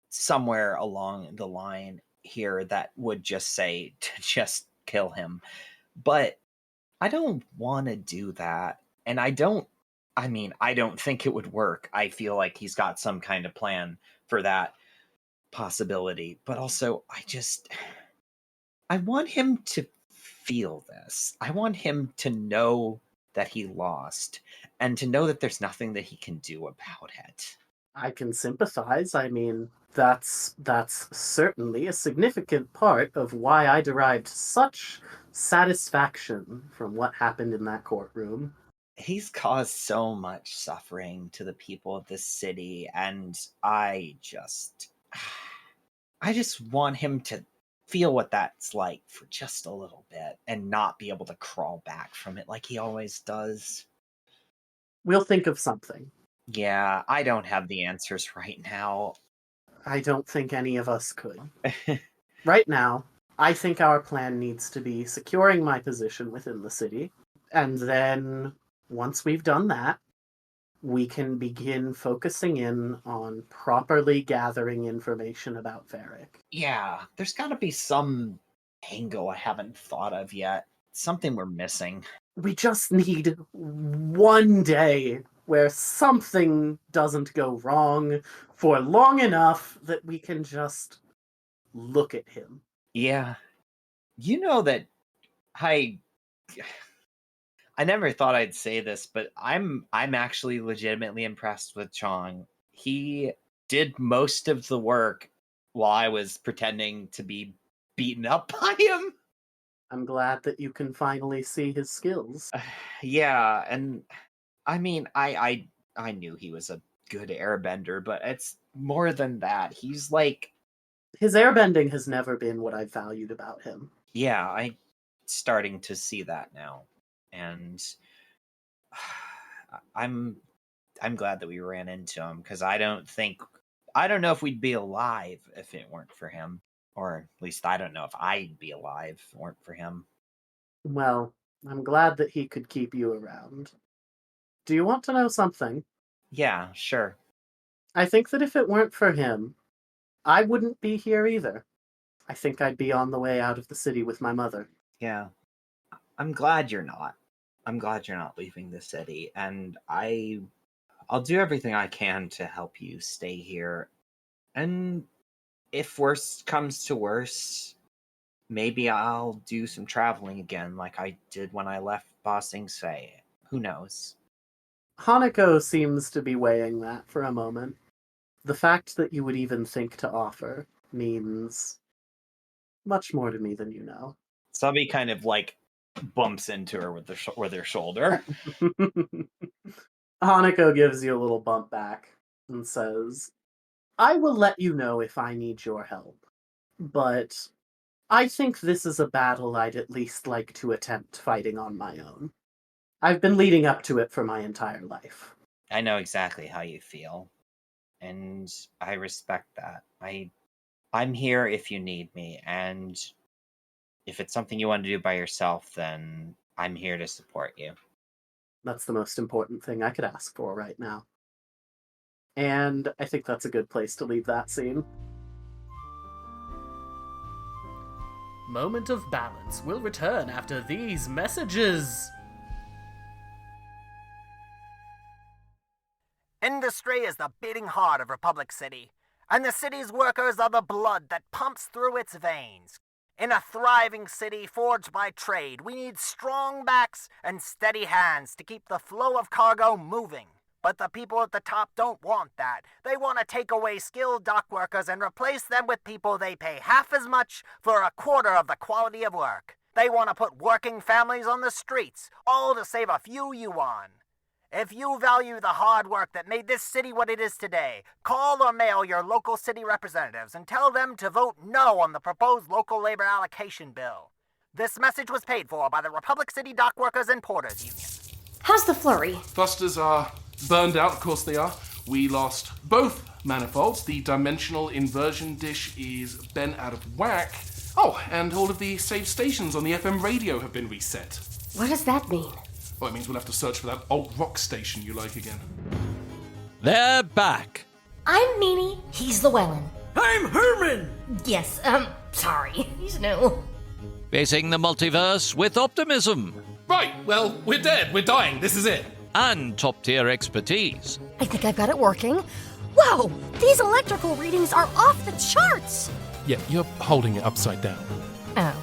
Speaker 3: somewhere along the line here that would just say to just kill him. But I don't want to do that. And I don't I mean, I don't think it would work. I feel like he's got some kind of plan for that possibility. But also, I want him to feel this. I want him to know that he lost and to know that there's nothing that he can do about it.
Speaker 1: I can sympathize. I mean, that's certainly a significant part of why I derived such satisfaction from what happened in that courtroom.
Speaker 3: He's caused so much suffering to the people of this city, and I just want him to feel what that's like for just a little bit and not be able to crawl back from it like he always does.
Speaker 1: We'll think of something.
Speaker 3: Yeah, I don't have the answers right now.
Speaker 1: I don't think any of us could. Right now, I think our plan needs to be securing my position within the city, and then once we've done that, we can begin focusing in on properly gathering information about Varrick.
Speaker 3: Yeah, there's got to be some angle I haven't thought of yet. Something we're missing.
Speaker 1: We just need one day where something doesn't go wrong for long enough that we can just look at him.
Speaker 3: Yeah. You know that I never thought I'd say this, but I'm actually legitimately impressed with Chong. He did most of the work while I was pretending to be beaten up by him.
Speaker 1: I'm glad that you can finally see his skills.
Speaker 3: Yeah, and I mean, I knew he was a good airbender, but it's more than that. He's like...
Speaker 1: His airbending has never been what I've valued about him.
Speaker 3: Yeah, I'm starting to see that now. And I'm glad that we ran into him, because I don't know if we'd be alive if it weren't for him. Or at least I don't know if I'd be alive if it weren't for him.
Speaker 1: Well, I'm glad that he could keep you around. Do you want to know something?
Speaker 3: Yeah, sure.
Speaker 1: I think that if it weren't for him, I wouldn't be here either. I think I'd be on the way out of the city with my mother.
Speaker 3: Yeah. I'm glad you're not. I'm glad you're not leaving the city, and I'll do everything I can to help you stay here. And if worst comes to worst, maybe I'll do some traveling again like I did when I left Ba Sing Se. Who knows?
Speaker 1: Hanako seems to be weighing that for a moment. The fact that you would even think to offer means much more to me than you know.
Speaker 3: Sabi kind of like bumps into her with her shoulder.
Speaker 1: Hanako gives you a little bump back and says, I will let you know if I need your help, but I think this is a battle I'd at least like to attempt fighting on my own. I've been leading up to it for my entire life.
Speaker 3: I know exactly how you feel, and I respect that. I'm here if you need me, and if it's something you want to do by yourself, then I'm here to support you.
Speaker 1: That's the most important thing I could ask for right now. And I think that's a good place to leave that scene.
Speaker 8: Moment of Balance will return after these messages.
Speaker 9: Industry is the beating heart of Republic City, and the city's workers are the blood that pumps through its veins. In a thriving city forged by trade, we need strong backs and steady hands to keep the flow of cargo moving. But the people at the top don't want that. They want to take away skilled dock workers and replace them with people they pay half as much for a quarter of the quality of work. They want to put working families on the streets, all to save a few yuan. If you value the hard work that made this city what it is today, call or mail your local city representatives and tell them to vote no on the proposed local labor allocation bill. This message was paid for by the Republic City Dock Workers and Porters Union.
Speaker 10: How's the flurry?
Speaker 11: Thrusters are burned out, of course they are. We lost both manifolds. The dimensional inversion dish is bent out of whack. Oh, and all of the saved stations on the FM radio have been reset.
Speaker 10: What does that mean?
Speaker 11: Well, it means we'll have to search for that alt rock station you like again.
Speaker 12: They're back.
Speaker 10: I'm Meanie. He's Llewellyn.
Speaker 12: I'm Herman.
Speaker 10: Yes, sorry. He's new.
Speaker 12: Facing the multiverse with optimism.
Speaker 11: Right, well, we're dead. We're dying. This is it.
Speaker 12: and top-tier expertise.
Speaker 10: I think I've got it working. Whoa! These electrical readings are off the charts!
Speaker 11: Yeah, you're holding it upside down.
Speaker 10: Oh.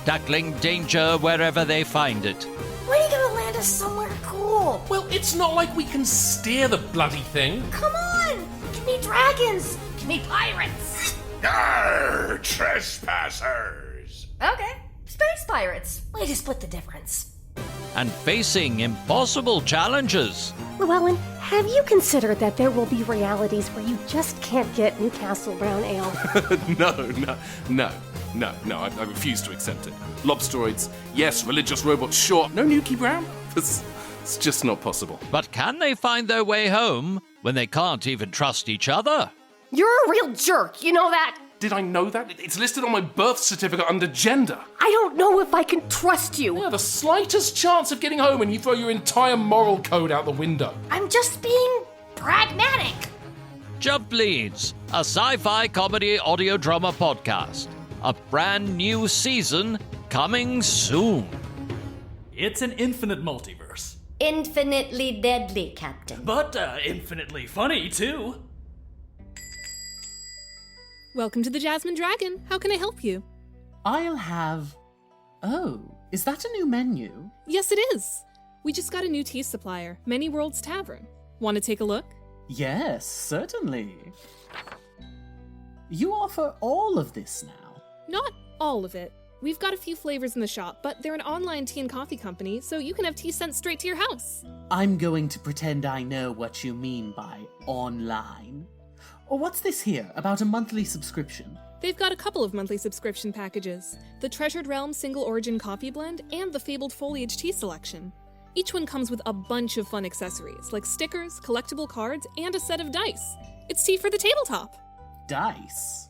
Speaker 12: Tackling danger wherever they find it.
Speaker 10: When are you gonna land us somewhere cool?
Speaker 11: Well, it's not like we can steer the bloody thing.
Speaker 10: Come on! Give me dragons! Give me pirates!
Speaker 13: Arr, trespassers!
Speaker 10: Okay, space pirates. Way to split the difference.
Speaker 12: And facing impossible challenges.
Speaker 10: Llewellyn, have you considered that there will be realities where you just can't get Newcastle Brown Ale?
Speaker 11: No, I refuse to accept it. Lobsteroids, yes. Religious robots, sure. No Nuki Brown? It's just not possible.
Speaker 12: But can they find their way home when they can't even trust each other?
Speaker 10: You're a real jerk, you know that?
Speaker 11: Did I know that? It's listed on my birth certificate under gender.
Speaker 10: I don't know if I can trust you.
Speaker 11: Yeah, the slightest chance of getting home and you throw your entire moral code out the window.
Speaker 10: I'm just being pragmatic.
Speaker 12: Jump Leads, a sci-fi comedy audio drama podcast. A brand new season coming soon.
Speaker 8: It's an infinite multiverse.
Speaker 10: Infinitely deadly, Captain.
Speaker 8: But infinitely funny, too.
Speaker 5: Welcome to the Jasmine Dragon. How can I help you?
Speaker 1: I'll have... Oh, is that a new menu?
Speaker 5: Yes, it is. We just got a new tea supplier, Many Worlds Tavern. Want to take a look?
Speaker 1: Yes, certainly. You offer all of this now?
Speaker 5: Not all of it. We've got a few flavors in the shop, but they're an online tea and coffee company, so you can have tea sent straight to your house.
Speaker 1: I'm going to pretend I know what you mean by online. Or what's this here about a monthly subscription?
Speaker 5: They've got a couple of monthly subscription packages. The Treasured Realm Single Origin Coffee Blend and the Fabled Foliage Tea Selection. Each one comes with a bunch of fun accessories, like stickers, collectible cards, and a set of dice. It's tea for the tabletop.
Speaker 1: Dice?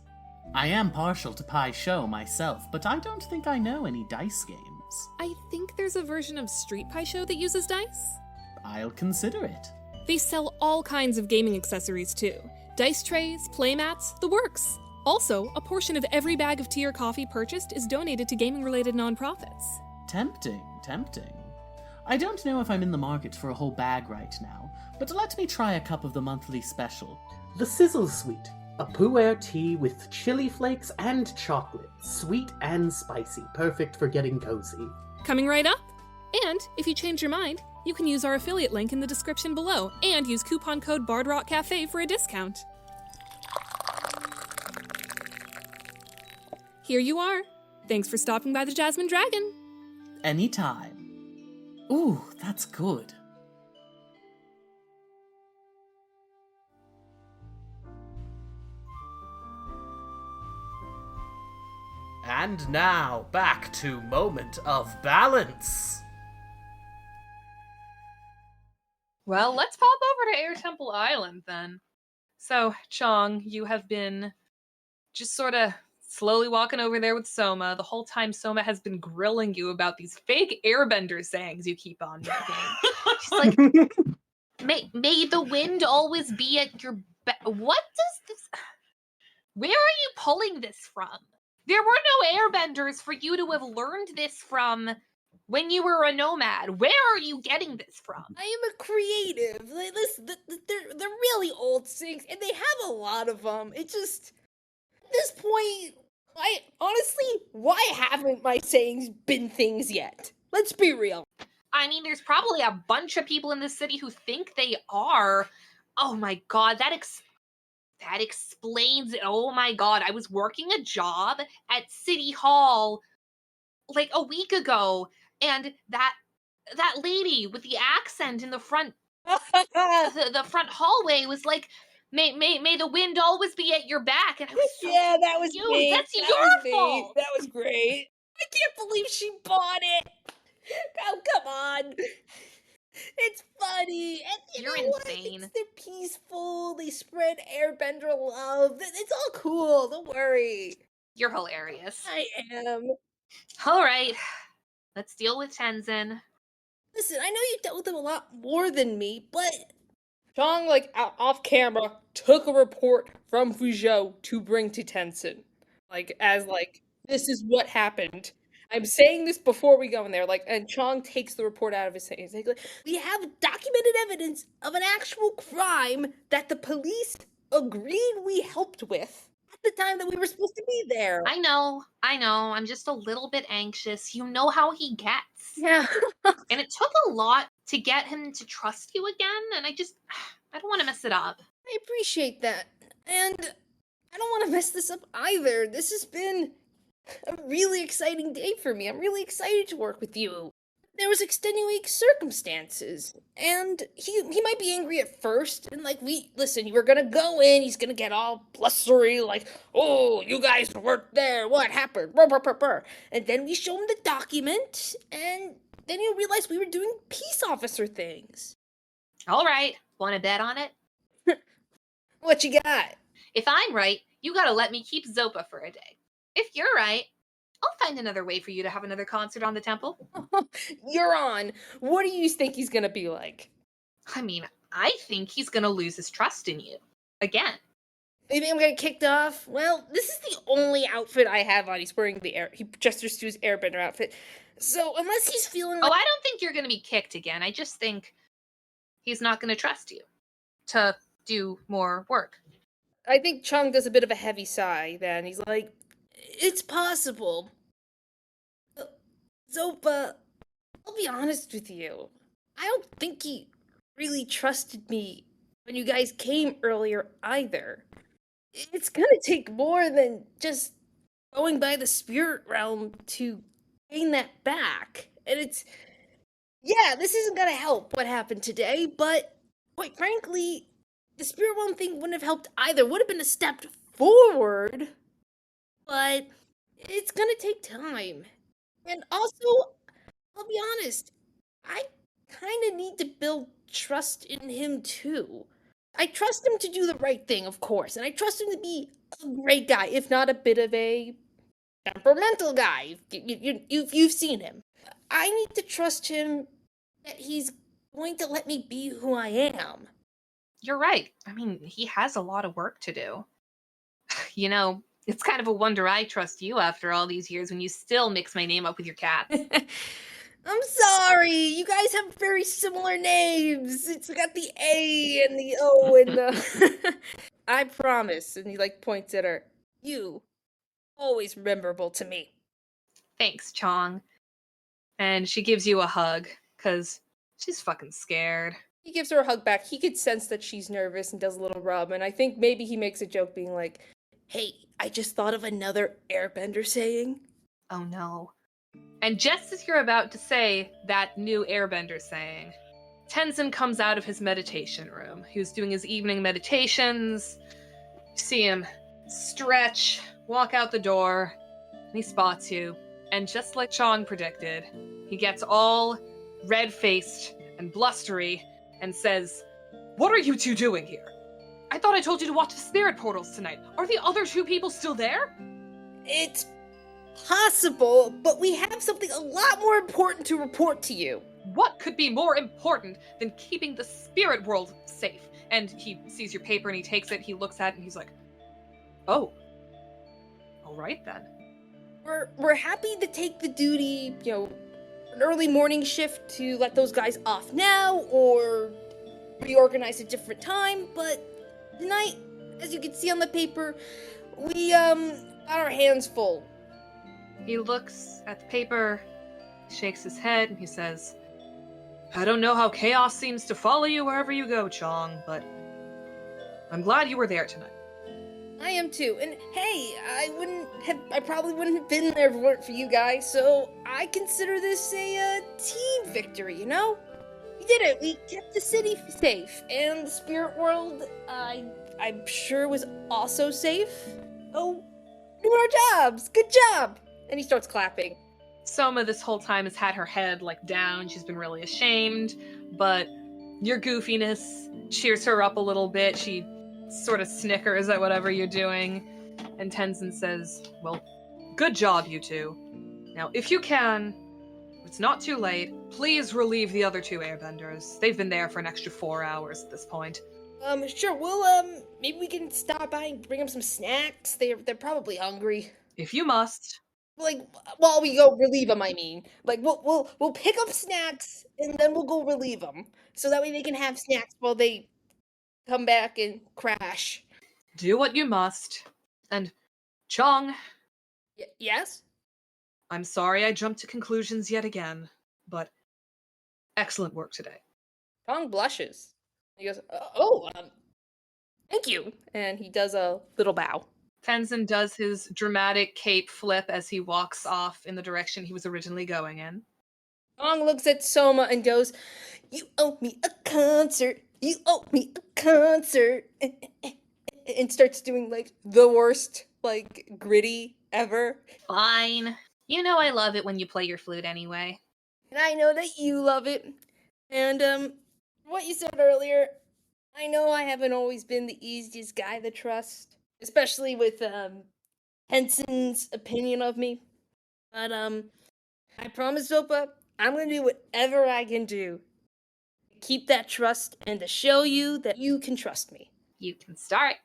Speaker 1: I am partial to Pai Sho myself, but I don't think I know any dice games.
Speaker 5: I think there's a version of Street Pai Sho that uses dice.
Speaker 1: I'll consider it.
Speaker 5: They sell all kinds of gaming accessories too. Dice trays, playmats, the works. Also, a portion of every bag of tea or coffee purchased is donated to gaming-related nonprofits.
Speaker 1: Tempting. I don't know if I'm in the market for a whole bag right now, but let me try a cup of the monthly special. The Sizzle Sweet. A pu'er tea with chili flakes and chocolate. Sweet and spicy. Perfect for getting cozy.
Speaker 5: Coming right up. And if you change your mind, you can use our affiliate link in the description below and use coupon code BardRockCafe for a discount. Here you are. Thanks for stopping by the Jasmine Dragon.
Speaker 1: Anytime. Ooh, that's good.
Speaker 8: And now, back to Moment of Balance.
Speaker 2: Well, let's pop over to Air Temple Island then. So, Chong, you have been just sort of slowly walking over there with Soma. The whole time Soma has been grilling you about these fake airbender sayings you keep on making.
Speaker 6: She's like, may the wind always be at your back. What does this... Where are you pulling this from? There were no airbenders for you to have learned this from when you were a nomad. Where are you getting this from?
Speaker 4: I am a creative. Like, listen, they're really old things, and they have a lot of them. It just, at this point, why haven't my sayings been things yet? Let's be real.
Speaker 6: I mean, there's probably a bunch of people in this city who think they are. Oh my god, that explains it. Oh my god, I was working a job at City Hall like a week ago, and that lady with the accent in the front the front hallway was like, may the wind always be at your back, and I was so
Speaker 4: yeah, that was
Speaker 6: confused.
Speaker 4: me.
Speaker 6: That's
Speaker 4: that
Speaker 6: your
Speaker 4: was
Speaker 6: fault.
Speaker 4: Me. That was great. I can't believe she bought it. Oh, come on. It's funny. And
Speaker 6: You're
Speaker 4: know
Speaker 6: insane.
Speaker 4: They're peaceful. They spread airbender love. It's all cool. Don't worry.
Speaker 6: You're hilarious.
Speaker 4: I am.
Speaker 6: All right, let's deal with Tenzin.
Speaker 4: Listen, I know you dealt with him a lot more than me, but Chong, like, off camera, took a report from Fuzhou to bring to Tenzin. Like, as, like, this is what happened. I'm saying this before we go in there, and Chong takes the report out of his hand. He's like, we have documented evidence of an actual crime that the police agreed we helped with at the time that we were supposed to be there.
Speaker 6: I know. I'm just a little bit anxious. You know how he gets.
Speaker 4: Yeah.
Speaker 6: And it took a lot to get him to trust you again, and I don't want to mess it up.
Speaker 4: I appreciate that. And I don't want to mess this up either. This has been a really exciting day for me. I'm really excited to work with you. There was extenuating circumstances, and he might be angry at first, and listen, we're gonna go in, he's gonna get all blustery, oh, you guys weren't there, what happened, brr, brr, brr, brr. And then we show him the document, and then he'll realize we were doing peace officer things.
Speaker 6: All right, want to bet on it?
Speaker 4: What you got?
Speaker 6: If I'm right, you gotta let me keep Zopa for a day. If you're right, I'll find another way for you to have another concert on the temple.
Speaker 4: You're on. What do you think he's gonna be like?
Speaker 6: I mean, I think he's gonna lose his trust in you. Again.
Speaker 4: You think I'm gonna get kicked off? Well, this is the only outfit I have on. He's wearing he gestures to his airbender outfit. So, unless he's feeling
Speaker 6: Oh, I don't think you're gonna be kicked again. I just think he's not gonna trust you to do more work.
Speaker 4: I think Chong does a bit of a heavy sigh then. He's like, it's possible. Zopa, I'll be honest with you. I don't think he really trusted me when you guys came earlier either. It's gonna take more than just going by the spirit realm to gain that back. And this isn't gonna help what happened today, but quite frankly, the spirit realm thing wouldn't have helped either. Would have been a step forward, but it's gonna take time. And also, I'll be honest, I kind of need to build trust in him too. I trust him to do the right thing, of course, and I trust him to be a great guy, if not a bit of a temperamental guy. You've seen him. I need to trust him that he's going to let me be who I am.
Speaker 6: You're right. I mean, he has a lot of work to do. You know, it's kind of a wonder I trust you after all these years when you still mix my name up with your cat.
Speaker 4: I'm sorry. You guys have very similar names. It's got the A and the O and the... I promise. And he points at her. You, always memorable to me.
Speaker 6: Thanks, Chong. And she gives you a hug, because she's fucking scared.
Speaker 4: He gives her a hug back. He could sense that she's nervous and does a little rub. And I think maybe he makes a joke being like, hey, I just thought of another airbender saying.
Speaker 6: Oh no. And just as you're about to say that new airbender saying, Tenzin comes out of his meditation room. He was doing his evening meditations. You see him stretch, walk out the door, and he spots you. And just like Chong predicted, he gets all red-faced and blustery and says, "What are you two doing here? I thought I told you to watch the spirit portals tonight. Are the other two people still there?"
Speaker 4: It's possible, but we have something a lot more important to report to you.
Speaker 6: What could be more important than keeping the spirit world safe? And he sees your paper and he takes it, he looks at it and he's like, "Oh, all right then."
Speaker 4: We're happy to take the duty, an early morning shift to let those guys off now, or reorganize a different time, but tonight, as you can see on the paper, we, got our hands full.
Speaker 6: He looks at the paper, shakes his head, and he says, "I don't know how chaos seems to follow you wherever you go, Chong, but I'm glad you were there tonight."
Speaker 4: I am too, and hey, I probably wouldn't have been there if it weren't for you guys, so I consider this a team victory, We did it, we kept the city safe, and the spirit world, I'm sure was also safe. Oh, doing our jobs, good job! And he starts clapping.
Speaker 6: Soma this whole time has had her head down, she's been really ashamed, but your goofiness cheers her up a little bit, she sort of snickers at whatever you're doing, and Tenzin says, "Well, good job, you two. Now, if you can, it's not too late, please relieve the other two airbenders. They've been there for an extra 4 hours at this point."
Speaker 4: Sure, we'll, maybe we can stop by and bring them some snacks. They're probably hungry.
Speaker 6: If you must.
Speaker 4: like while we go relieve them. I mean, like we'll pick up snacks and then we'll go relieve them, so that way they can have snacks while they come back and crash.
Speaker 2: Do what you must. And Chong,
Speaker 4: Yes.
Speaker 2: I'm sorry I jumped to conclusions yet again, but excellent work today.
Speaker 4: Chong blushes. He goes, "Oh, thank you," and he does a little bow.
Speaker 2: Tenzin does his dramatic cape flip as he walks off in the direction he was originally going in.
Speaker 4: Chong looks at Soma and goes, "You owe me a concert. You owe me a concert," and starts doing like the worst, like gritty ever.
Speaker 6: Fine. You know I love it when you play your flute anyway.
Speaker 4: And I know that you love it. And what you said earlier, I know I haven't always been the easiest guy to trust, especially with Henson's opinion of me. But I promise, Zopa, I'm gonna do whatever I can do to keep that trust and to show you that you can trust me.
Speaker 6: You can start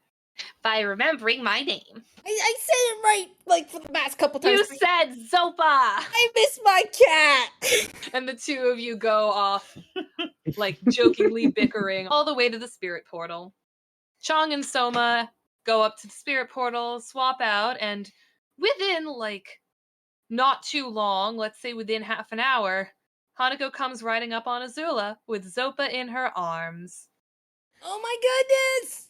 Speaker 6: by remembering my name.
Speaker 4: I said it right, like, for the past couple times.
Speaker 6: You said Zopa!
Speaker 4: I miss my cat!
Speaker 2: And the two of you go off, like, jokingly bickering all the way to the spirit portal. Chong and Soma go up to the spirit portal, swap out, and within, like, not too long, let's say within half an hour, Hanako comes riding up on Azula with Zopa in her arms.
Speaker 4: Oh my goodness!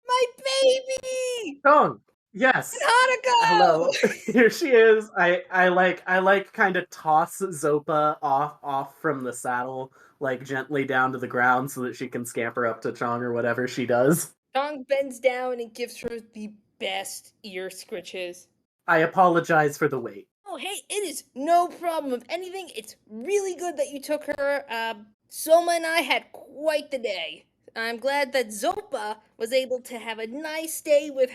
Speaker 4: My baby!
Speaker 1: Chong, yes.
Speaker 4: Hanako!
Speaker 1: Hello. Here she is. I like kind of toss Zopa off from the saddle, like gently down to the ground so that she can scamper up to Chong or whatever she does.
Speaker 4: Chong bends down and gives her the best ear scritches.
Speaker 1: I apologize for the wait.
Speaker 4: Oh, hey, it is no problem. If anything, it's really good that you took her. Soma and I had quite the day. I'm glad that Zopa was able to have a nice day with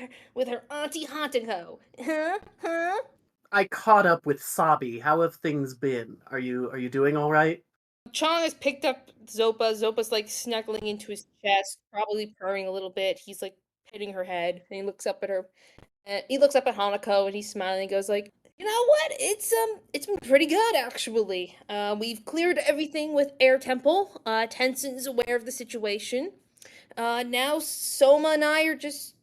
Speaker 4: her auntie Hanako. Huh?
Speaker 1: I caught up with Sabi. How have things been? Are you doing all right?
Speaker 4: Chong has picked up Zopa. Zopa's like snuggling into his chest, probably purring a little bit. He's like petting her head, and he looks up at her. And he looks up at Hanako, and he's smiling. And goes like, "You know what? It's been pretty good actually. We've cleared everything with Air Temple. Tenzin's aware of the situation. Now Soma and I are just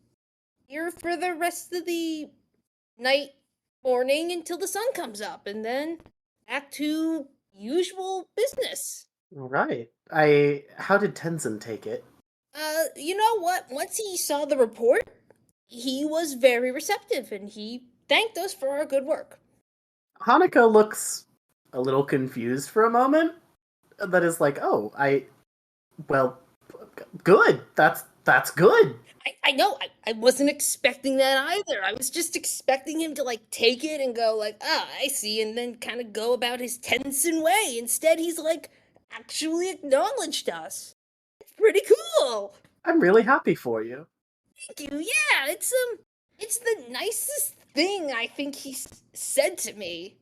Speaker 4: here for the rest of the night, morning until the sun comes up, and then back to usual business."
Speaker 1: All right. How did Tenzin take it?
Speaker 4: You know what? Once he saw the report, he was very receptive, and he thanked us for our good work.
Speaker 1: Hanako looks a little confused for a moment. That is like, oh, well, good. That's good.
Speaker 4: I know. I wasn't expecting that either. I was just expecting him to, like, take it and go, like, I see, and then kind of go about his Tenzin way. Instead, he's, like, actually acknowledged us. It's pretty cool.
Speaker 1: I'm really happy for you.
Speaker 4: Thank you. Yeah, it's the nicest thing I think he said to me.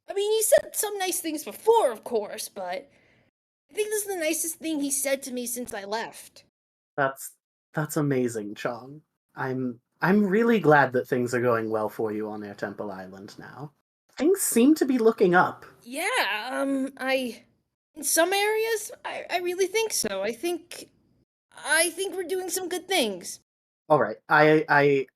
Speaker 4: I mean, he said some nice things before, of course, but I think this is the nicest thing he said to me since I left.
Speaker 1: That's amazing, Chong. I'm really glad that things are going well for you on Air Temple Island now. Things seem to be looking up.
Speaker 4: Yeah, in some areas, I really think so. I think we're doing some good things.
Speaker 1: All right. I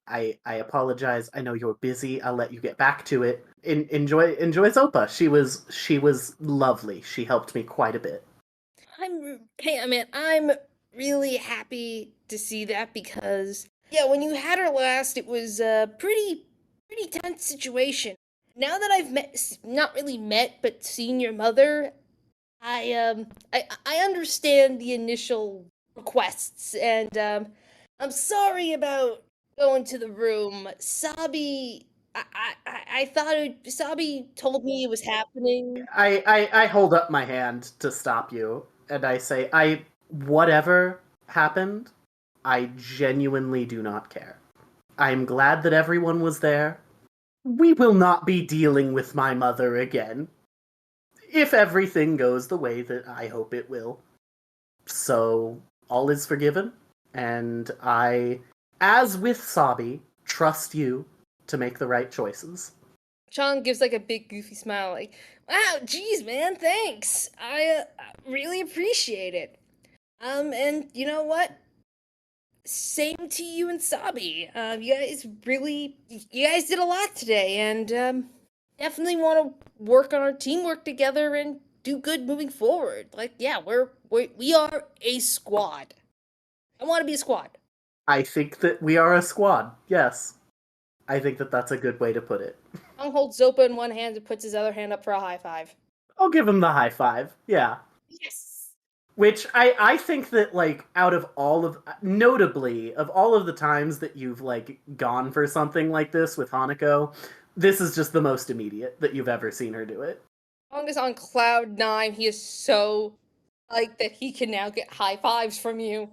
Speaker 1: apologize. I know you're busy. I'll let you get back to it. Enjoy Zopa. She was lovely. She helped me quite a bit.
Speaker 4: I'm really happy to see that because, yeah, when you had her last, it was a pretty tense situation. Now that I've not really met, but seen your mother, I understand the initial requests, and I'm sorry about going to the room. Sabi, I thought Sabi told me it was happening.
Speaker 1: I hold up my hand to stop you, and I say, whatever happened, I genuinely do not care. I'm glad that everyone was there. We will not be dealing with my mother again. If everything goes the way that I hope it will. So, all is forgiven, and I, as with Sabi, trust you to make the right choices.
Speaker 4: Chong gives like a big goofy smile, like, wow, geez, man, thanks. I really appreciate it. And you know what? Same to you and Sabi. You guys did a lot today, and definitely want to work on our teamwork together and do good moving forward. Like, yeah, we are a squad. I want to be a squad.
Speaker 1: I think that we are a squad, yes. I think that that's a good way to put it.
Speaker 4: Chong holds Zopa in one hand and puts his other hand up for a high five.
Speaker 1: I'll give him the high five, yeah.
Speaker 4: Yes!
Speaker 1: Which I think that, like, notably, of all of the times that you've, like, gone for something like this with Hanako, this is just the most immediate that you've ever seen her do it.
Speaker 4: Chong is on cloud 9. He is so like that he can now get high fives from you.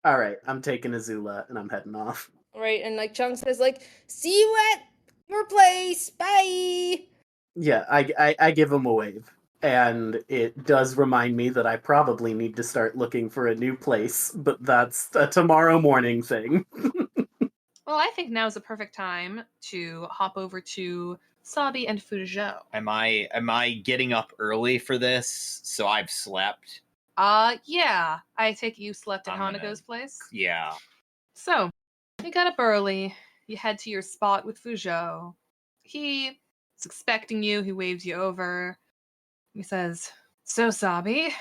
Speaker 1: Alright, I'm taking Azula and I'm heading off.
Speaker 4: Right, and like Chong says, like, see you at your place. Bye.
Speaker 1: Yeah, I give him a wave. And it does remind me that I probably need to start looking for a new place, but that's a tomorrow morning thing.
Speaker 2: Well, I think now's the perfect time to hop over to Sabi and Fuzhou.
Speaker 3: Am I getting up early for this? So I've slept.
Speaker 2: Yeah. I take it you slept at
Speaker 3: I'm gonna-
Speaker 2: Hanako's place.
Speaker 3: Yeah.
Speaker 2: So, you got up early. You head to your spot with Fuzhou. He is expecting you. He waves you over. He says, "So, Sabi,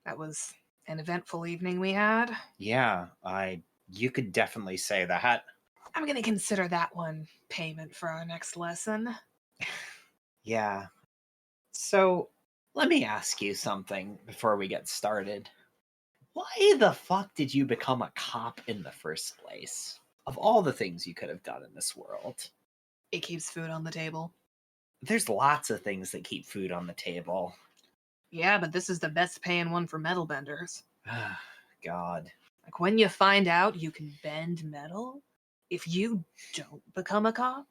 Speaker 2: that was an eventful evening we had.
Speaker 3: Yeah, you could definitely say that.
Speaker 2: I'm going to consider that one payment for our next lesson."
Speaker 3: Yeah. So, let me ask you something before we get started. Why the fuck did you become a cop in the first place? Of all the things you could have done in this world.
Speaker 2: It keeps food on the table.
Speaker 3: There's lots of things that keep food on the table.
Speaker 2: Yeah, but this is the best paying one for metal benders.
Speaker 3: God.
Speaker 2: Like, when you find out you can bend metal, if you don't become a cop,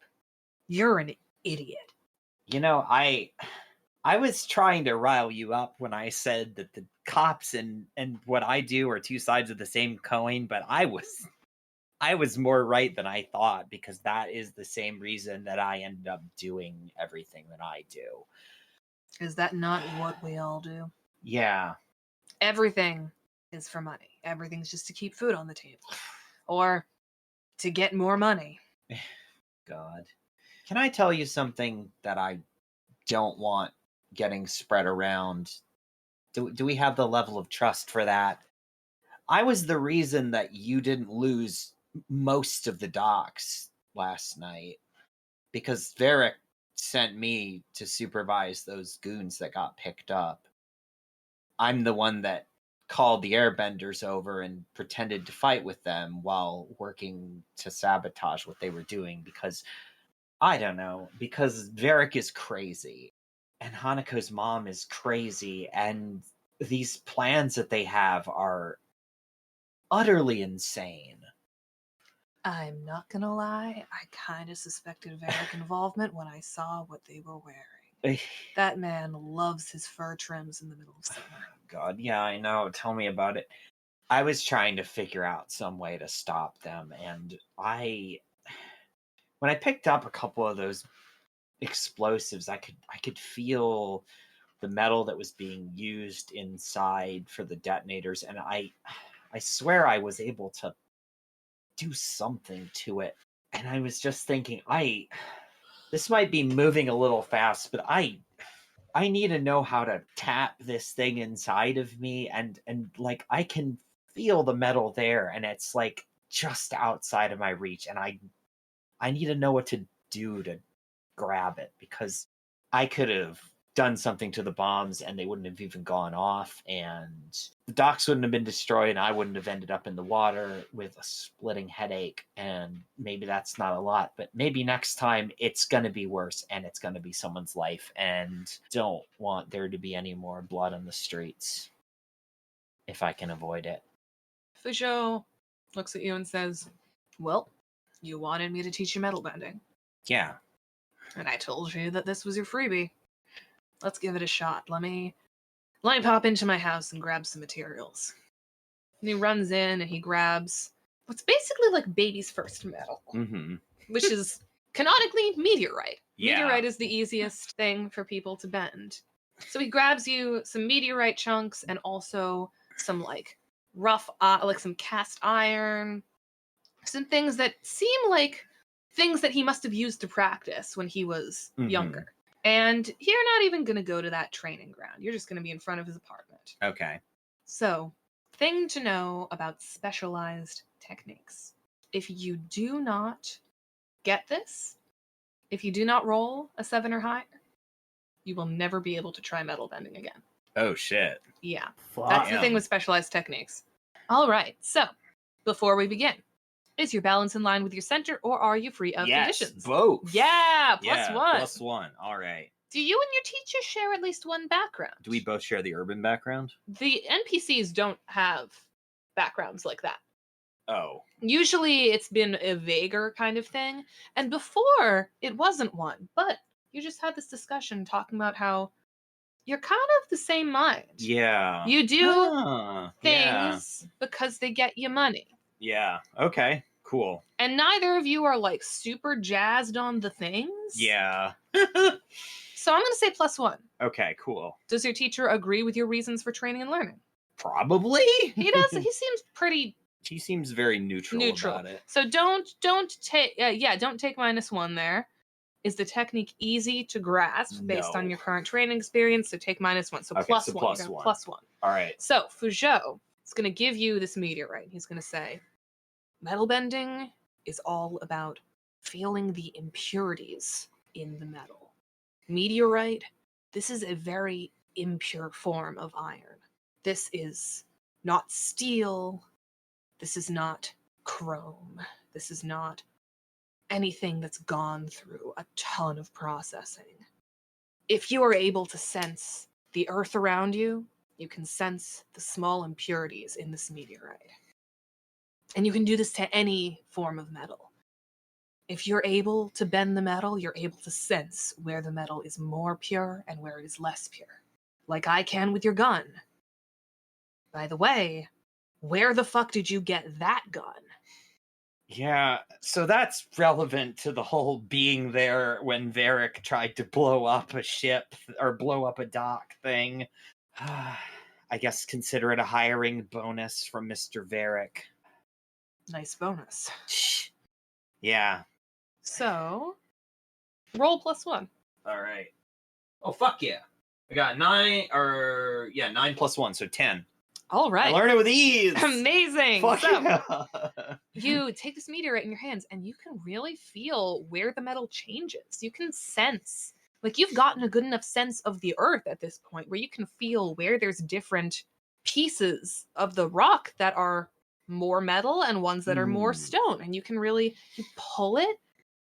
Speaker 2: you're an idiot.
Speaker 3: You know, I was trying to rile you up when I said that the cops and what I do are two sides of the same coin, but I was more right than I thought, because that is the same reason that I ended up doing everything that I do.
Speaker 2: Is that not what we all do?
Speaker 3: Yeah.
Speaker 2: Everything is for money. Everything's just to keep food on the table. Or to get more money.
Speaker 3: God. Can I tell you something that I don't want getting spread around? Do we have the level of trust for that? I was the reason that you didn't lose most of the docks last night, because Varrick sent me to supervise those goons that got picked up. I'm the one that called the airbenders over and pretended to fight with them while working to sabotage what they were doing, because I don't know, because Varrick is crazy and Hanako's mom is crazy, and these plans that they have are utterly insane.
Speaker 2: I'm not gonna lie, I kind of suspected Varrick involvement when I saw what they were wearing. That man loves his fur trims in the middle of summer.
Speaker 3: God, yeah, I know. Tell me about it. I was trying to figure out some way to stop them, and when I picked up a couple of those explosives, I could feel the metal that was being used inside for the detonators, and I swear I was able to do something to it. And I was just thinking, this might be moving a little fast, but I need to know how to tap this thing inside of me, and like, I can feel the metal there, and it's like just outside of my reach, and I need to know what to do to grab it, because I could have done something to the bombs and they wouldn't have even gone off, and the docks wouldn't have been destroyed, and I wouldn't have ended up in the water with a splitting headache. And maybe that's not a lot, but maybe next time it's going to be worse, and it's going to be someone's life, and don't want there to be any more blood on the streets if I can avoid it.
Speaker 2: Fuzhou looks at you and says, "Well, you wanted me to teach you metal bending.
Speaker 3: Yeah.
Speaker 2: And I told you that this was your freebie. Let's give it a shot. Let me pop into my house and grab some materials." And he runs in and he grabs what's basically like baby's first metal,
Speaker 3: Mm-hmm.
Speaker 2: which is canonically meteorite.
Speaker 3: Yeah.
Speaker 2: Meteorite is the easiest thing for people to bend. So he grabs you some meteorite chunks and also some like rough, like some cast iron, some things that seem like things that he must have used to practice when he was younger. And you're not even going to go to that training ground. You're just going to be in front of his apartment.
Speaker 3: Okay.
Speaker 2: So, thing to know about specialized techniques. If you do not get this, if you do not roll a 7 or higher, you will never be able to try metal bending again.
Speaker 3: Oh, shit.
Speaker 2: Yeah.
Speaker 1: Fuck.
Speaker 2: That's the thing with specialized techniques. All right. So, before we begin, is your balance in line with your center, or are you free of conditions?
Speaker 3: Both.
Speaker 2: Yeah, +1.
Speaker 3: +1. All right.
Speaker 2: Do you and your teacher share at least one background?
Speaker 3: Do we both share the urban background?
Speaker 2: The NPCs don't have backgrounds like that.
Speaker 3: Oh.
Speaker 2: Usually it's been a vaguer kind of thing, and before it wasn't one, but you just had this discussion talking about how you're kind of the same mind.
Speaker 3: Yeah.
Speaker 2: You do
Speaker 3: yeah.
Speaker 2: things because they get you money.
Speaker 3: Yeah. Okay. Cool.
Speaker 2: And neither of you are like super jazzed on the things.
Speaker 3: Yeah.
Speaker 2: So I'm going to say +1.
Speaker 3: Okay, cool.
Speaker 2: Does your teacher agree with your reasons for training and learning?
Speaker 3: Probably.
Speaker 2: He does. He seems pretty
Speaker 3: He seems very neutral about it.
Speaker 2: So don't take don't take -1 there. Is the technique easy to grasp based on your current training experience? So take -1. So
Speaker 3: Okay,
Speaker 2: +1.
Speaker 3: so
Speaker 2: You're
Speaker 3: +1.
Speaker 2: gonna +1.
Speaker 3: All right.
Speaker 2: So Fuzhou is going to give you this meteorite. He's going to say, metal bending is all about feeling the impurities in the metal. Meteorite, this is a very impure form of iron. This is not steel. This is not chrome. This is not anything that's gone through a ton of processing. If you are able to sense the earth around you, you can sense the small impurities in this meteorite. And you can do this to any form of metal. If you're able to bend the metal, you're able to sense where the metal is more pure and where it is less pure. Like I can with your gun. By the way, where the fuck did you get that gun?
Speaker 3: Yeah, so that's relevant to the whole being there when Varrick tried to blow up a ship or blow up a dock thing. I guess consider it a hiring bonus from Mr. Varrick.
Speaker 2: Nice bonus.
Speaker 3: Yeah.
Speaker 2: So, roll +1.
Speaker 3: All right. Oh, fuck yeah. I got 9 +1, so 10.
Speaker 2: All right.
Speaker 3: I learned it with ease.
Speaker 2: Amazing.
Speaker 3: Fuck
Speaker 2: So,
Speaker 3: yeah.
Speaker 2: you take this meteorite in your hands and you can really feel where the metal changes. You can sense, like you've gotten a good enough sense of the earth at this point where you can feel where there's different pieces of the rock that are more metal and ones that are more stone. And you can really, you pull it,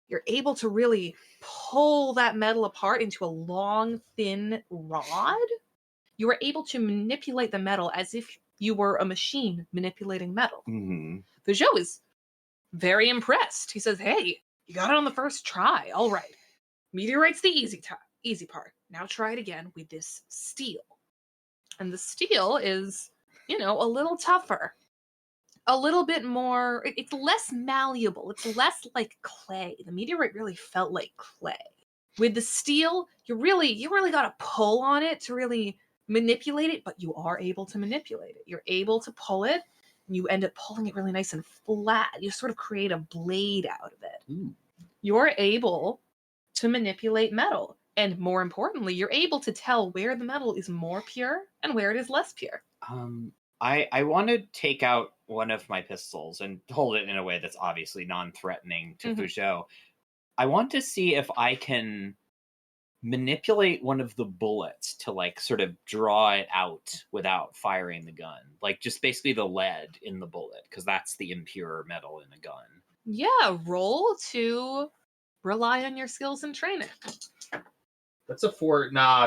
Speaker 2: you're able to really pull that metal apart into a long, thin rod. You are able to manipulate the metal as if you were a machine manipulating metal. Fuzhou is very impressed. He says, hey, you got it on the first try. All right. Meteorite's the easy part. Now try it again with this steel. And the steel is, a little tougher. A little bit more, it's less malleable. It's less like clay. The meteorite really felt like clay. With the steel, you really got to pull on it to really manipulate it, but you are able to manipulate it. You're able to pull it, and you end up pulling it really nice and flat. You sort of create a blade out of it. You're able to manipulate metal. And more importantly, you're able to tell where the metal is more pure and where it is less pure.
Speaker 3: I want to take out one of my pistols and hold it in a way that's obviously non-threatening to Fuzhou. I want to see if I can manipulate one of the bullets to sort of draw it out without firing the gun. Like just basically the lead in the bullet, because that's the impure metal in a gun.
Speaker 2: Yeah, roll to rely on your skills and training.
Speaker 3: That's a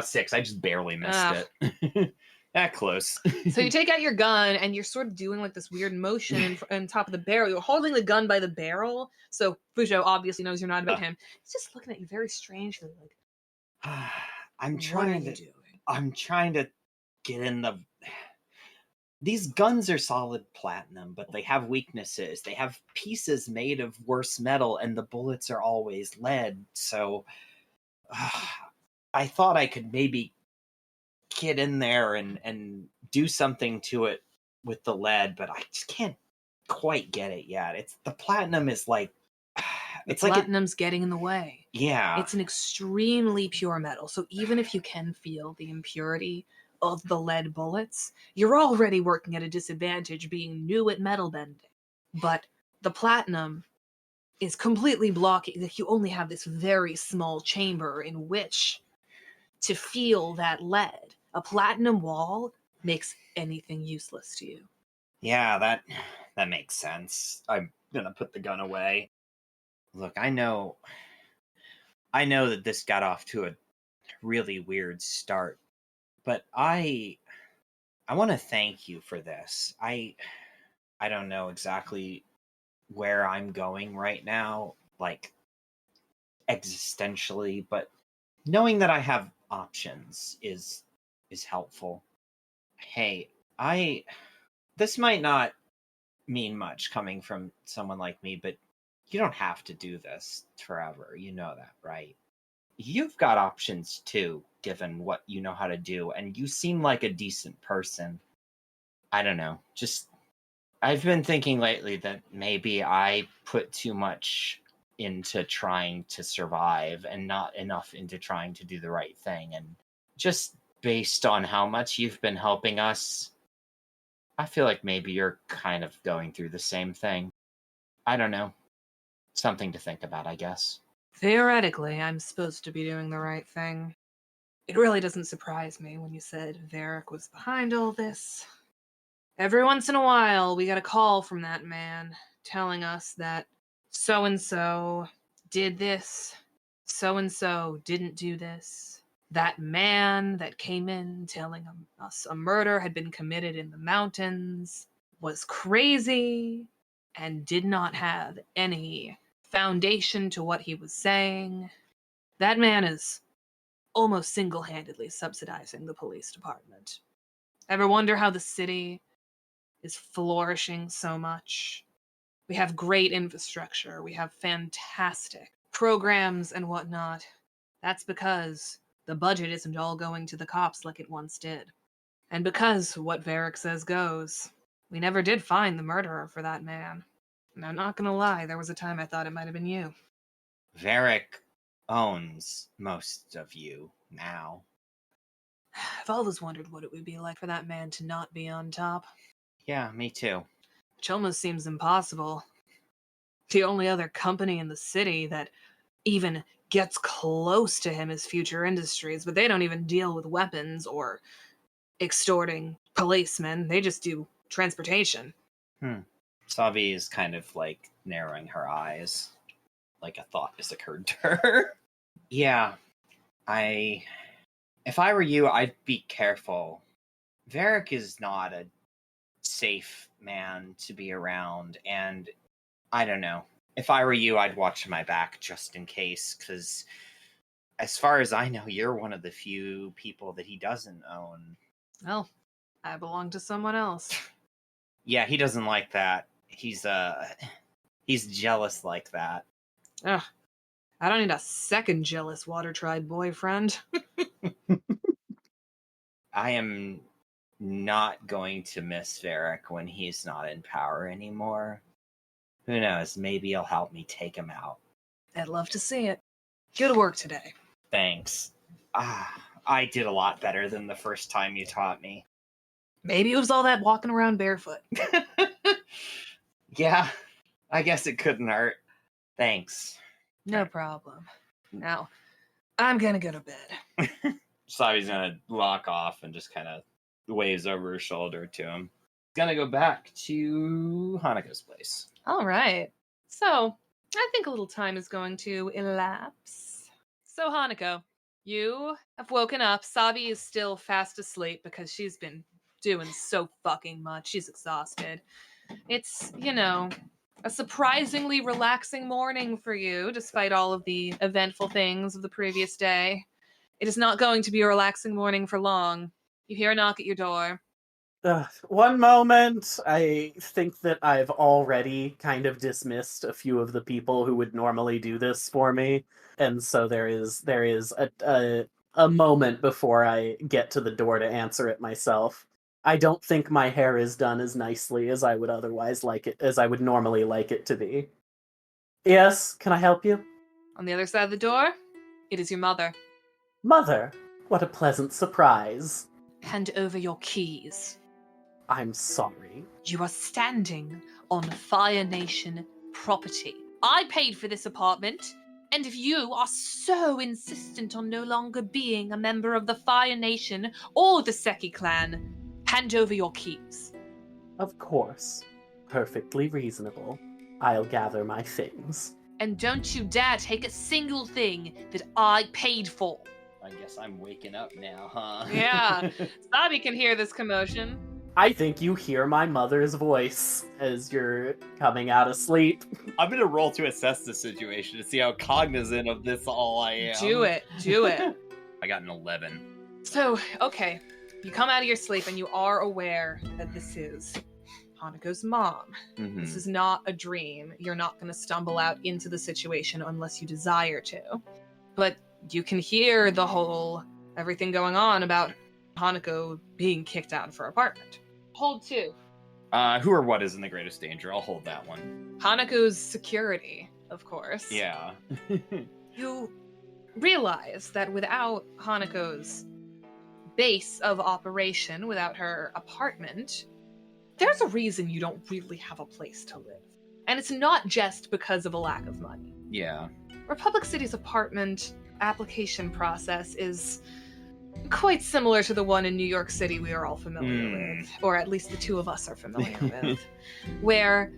Speaker 3: 6. I just barely missed it. That close.
Speaker 2: So you take out your gun and you're sort of doing like this weird motion on top of the barrel. You're holding the gun by the barrel. So Fuzhou obviously knows you're not about him. He's just looking at you very strangely, like,
Speaker 3: I'm trying to get in the. These guns are solid platinum, but they have weaknesses. They have pieces made of worse metal, and the bullets are always lead. So I thought I could maybe get in there and do something to it with the lead, but I just can't quite get it yet. It's the platinum is like it's like
Speaker 2: Platinum's getting in the way.
Speaker 3: yeah.
Speaker 2: It's an extremely pure metal, so even if you can feel the impurity of the lead bullets, you're already working at a disadvantage being new at metal bending. But the platinum is completely blocking, that you only have this very small chamber in which to feel that lead. A platinum wall makes anything useless to you.
Speaker 3: Yeah, that makes sense. I'm gonna put the gun away. Look, I know that this got off to a really weird start, but I want to thank you for this. I don't know exactly where I'm going right now, like existentially, but knowing that I have options is helpful. Hey, this might not mean much coming from someone like me, but you don't have to do this forever. You know that, right? You've got options too, given what you know how to do, and you seem like a decent person. I don't know. Just I've been thinking lately that maybe I put too much into trying to survive and not enough into trying to do the right thing. And just based on how much you've been helping us, I feel like maybe you're kind of going through the same thing. I don't know. Something to think about, I guess.
Speaker 2: Theoretically, I'm supposed to be doing the right thing. It really doesn't surprise me when you said Varrick was behind all this. Every once in a while, we get a call from that man telling us that so-and-so did this, so-and-so didn't do this. That man that came in telling us a murder had been committed in the mountains was crazy and did not have any foundation to what he was saying. That man is almost single-handedly subsidizing the police department. Ever wonder how the city is flourishing so much? We have great infrastructure. We have fantastic programs and whatnot. That's because the budget isn't all going to the cops like it once did. And because what Varrick says goes, we never did find the murderer for that man. And I'm not gonna lie, there was a time I thought it might have been you.
Speaker 3: Varrick owns most of you now.
Speaker 2: I've always wondered what it would be like for that man to not be on top.
Speaker 3: Yeah, me too.
Speaker 2: Which almost seems impossible. The only other company in the city that even gets close to him is Future Industries, but they don't even deal with weapons or extorting policemen. They just do transportation.
Speaker 3: Sabi is kind of like narrowing her eyes, like a thought has occurred to her. Yeah, if I were you, I'd be careful. Varrick is not a safe man to be around, and I don't know. If I were you, I'd watch my back just in case, because as far as I know, you're one of the few people that he doesn't own.
Speaker 2: Well, I belong to someone else.
Speaker 3: Yeah, he doesn't like that. He's jealous like that.
Speaker 2: Ugh, I don't need a second jealous Water Tribe boyfriend.
Speaker 3: I am not going to miss Varrick when he's not in power anymore. Who knows? Maybe he'll help me take him out.
Speaker 2: I'd love to see it. Good work today.
Speaker 3: Thanks. I did a lot better than the first time you taught me.
Speaker 2: Maybe it was all that walking around barefoot.
Speaker 3: Yeah, I guess it couldn't hurt. Thanks.
Speaker 2: No problem. Now, I'm gonna go to bed.
Speaker 3: Sabi's gonna walk off and just kind of waves over her shoulder to him. Gonna go back to Hanako's place.
Speaker 2: All right. So, I think a little time is going to elapse. So, Hanako, you have woken up. Sabi is still fast asleep because she's been doing so fucking much. She's exhausted. It's, a surprisingly relaxing morning for you, despite all of the eventful things of the previous day. It is not going to be a relaxing morning for long. You hear a knock at your door.
Speaker 1: One moment. I think that I've already kind of dismissed a few of the people who would normally do this for me, and so there is a moment before I get to the door to answer it myself. I don't think my hair is done as nicely as I would otherwise like it, as I would normally like it to be. Yes, can I help you?
Speaker 2: On the other side of the door, it is your mother.
Speaker 1: Mother, what a pleasant surprise.
Speaker 7: Hand over your keys.
Speaker 1: I'm sorry.
Speaker 7: You are standing on Fire Nation property. I paid for this apartment, and if you are so insistent on no longer being a member of the Fire Nation or the Seki clan, hand over your keys.
Speaker 1: Of course. Perfectly reasonable. I'll gather my things.
Speaker 7: And don't you dare take a single thing that I paid for.
Speaker 3: I guess I'm waking up now, huh?
Speaker 2: Yeah, Sabi can hear this commotion.
Speaker 1: I think you hear my mother's voice as you're coming out of sleep.
Speaker 3: I'm gonna roll to assess the situation to see how cognizant of this all I am.
Speaker 2: Do it.
Speaker 3: I got an 11.
Speaker 2: So, okay, you come out of your sleep and you are aware that this is Hanako's mom.
Speaker 3: Mm-hmm.
Speaker 2: This is not a dream. You're not going to stumble out into the situation unless you desire to. But you can hear the whole everything going on about Hanako being kicked out of her apartment. Hold 2.
Speaker 3: Who or what is in the greatest danger? I'll hold that one.
Speaker 2: Hanako's security, of course.
Speaker 3: Yeah.
Speaker 2: You realize that without Hanako's base of operation, without her apartment, there's a reason you don't really have a place to live. And it's not just because of a lack of money.
Speaker 3: Yeah.
Speaker 2: Republic City's apartment application process is quite similar to the one in New York City we are all familiar with, or at least the two of us are familiar with, where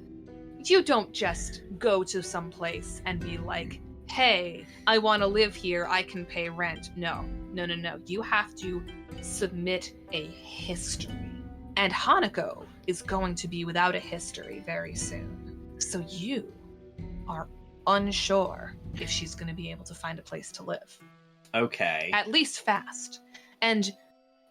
Speaker 2: you don't just go to some place and be like, hey, I want to live here, I can pay rent. No. You have to submit a history. And Hanako is going to be without a history very soon. So you are unsure if she's going to be able to find a place to live.
Speaker 3: Okay.
Speaker 2: At least fast. And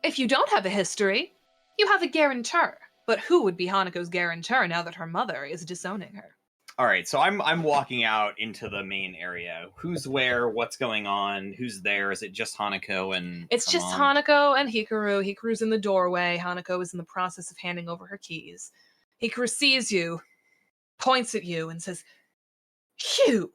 Speaker 2: if you don't have a history, you have a guarantor. But who would be Hanako's guarantor now that her mother is disowning her?
Speaker 3: All right, so I'm walking out into the main area. Who's where? What's going on? Who's there? Is it just Hanako and
Speaker 2: It's
Speaker 3: her
Speaker 2: just
Speaker 3: mom?
Speaker 2: Hanako and Hikaru. Hikaru's in the doorway. Hanako is in the process of handing over her keys. Hikaru sees you, points at you, and says, You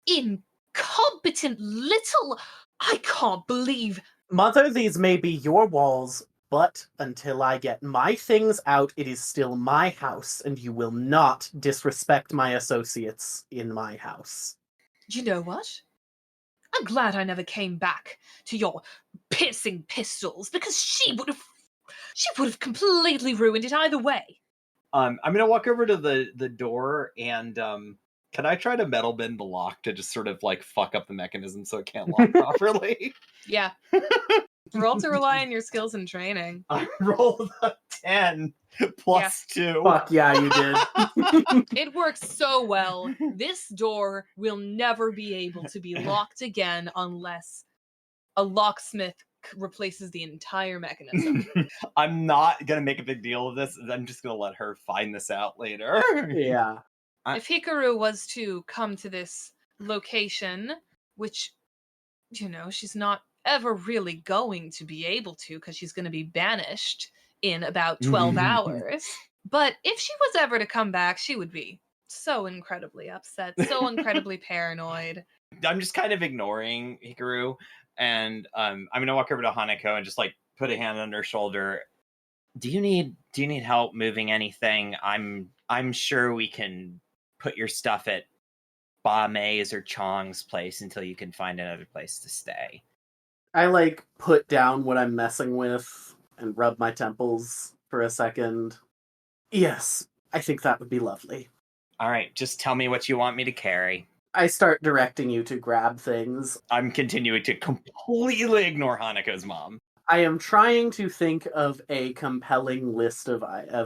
Speaker 2: incompetent little... I can't believe...
Speaker 1: Mother, these may be your walls, but until I get my things out, it is still my house, and you will not disrespect my associates in my house.
Speaker 2: You know what? I'm glad I never came back to your piercing pistols, because she would have completely ruined it either way.
Speaker 3: I'm gonna walk over to the door and can I try to metal bend the lock to just sort of like fuck up the mechanism so it can't lock properly?
Speaker 2: Yeah. Roll to rely on your skills and training.
Speaker 3: I rolled a 10 plus 2.
Speaker 1: Fuck yeah, you did.
Speaker 2: It works so well. This door will never be able to be locked again unless a locksmith replaces the entire mechanism.
Speaker 3: I'm not gonna make a big deal of this. I'm just gonna let her find this out later.
Speaker 1: Yeah.
Speaker 2: If Hikaru was to come to this location, which, she's not ever really going to be able to because she's going to be banished in about 12 hours. But if she was ever to come back, she would be so incredibly upset, so incredibly paranoid.
Speaker 3: I'm just kind of ignoring Hikaru, and I'm gonna walk over to Hanako and just like put a hand on her shoulder. Do you need help moving anything? I'm sure we can put your stuff at Ba Mei's or Chong's place until you can find another place to stay.
Speaker 1: I put down what I'm messing with and rub my temples for a second. Yes, I think that would be lovely.
Speaker 3: All right, just tell me what you want me to carry.
Speaker 1: I start directing you to grab things.
Speaker 3: I'm continuing to completely ignore Hanako's mom.
Speaker 1: I am trying to think of a compelling list of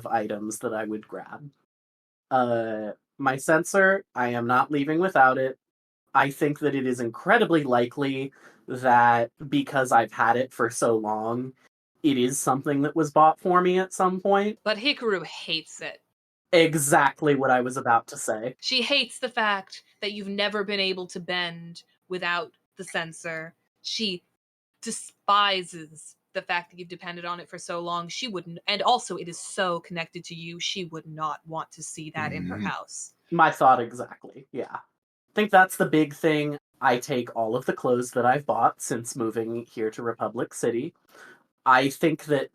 Speaker 1: items that I would grab. My sensor, I am not leaving without it. I think that it is incredibly likely that because I've had it for so long, it is something that was bought for me at some point.
Speaker 2: But Hikaru hates it.
Speaker 1: Exactly what I was about to say.
Speaker 2: She hates the fact that you've never been able to bend without the sensor. She despises the fact that you've depended on it for so long. She wouldn't, and also it is so connected to you, she would not want to see that in her house.
Speaker 1: My thought exactly, yeah. I think that's the big thing. I take all of the clothes that I've bought since moving here to Republic City. I think that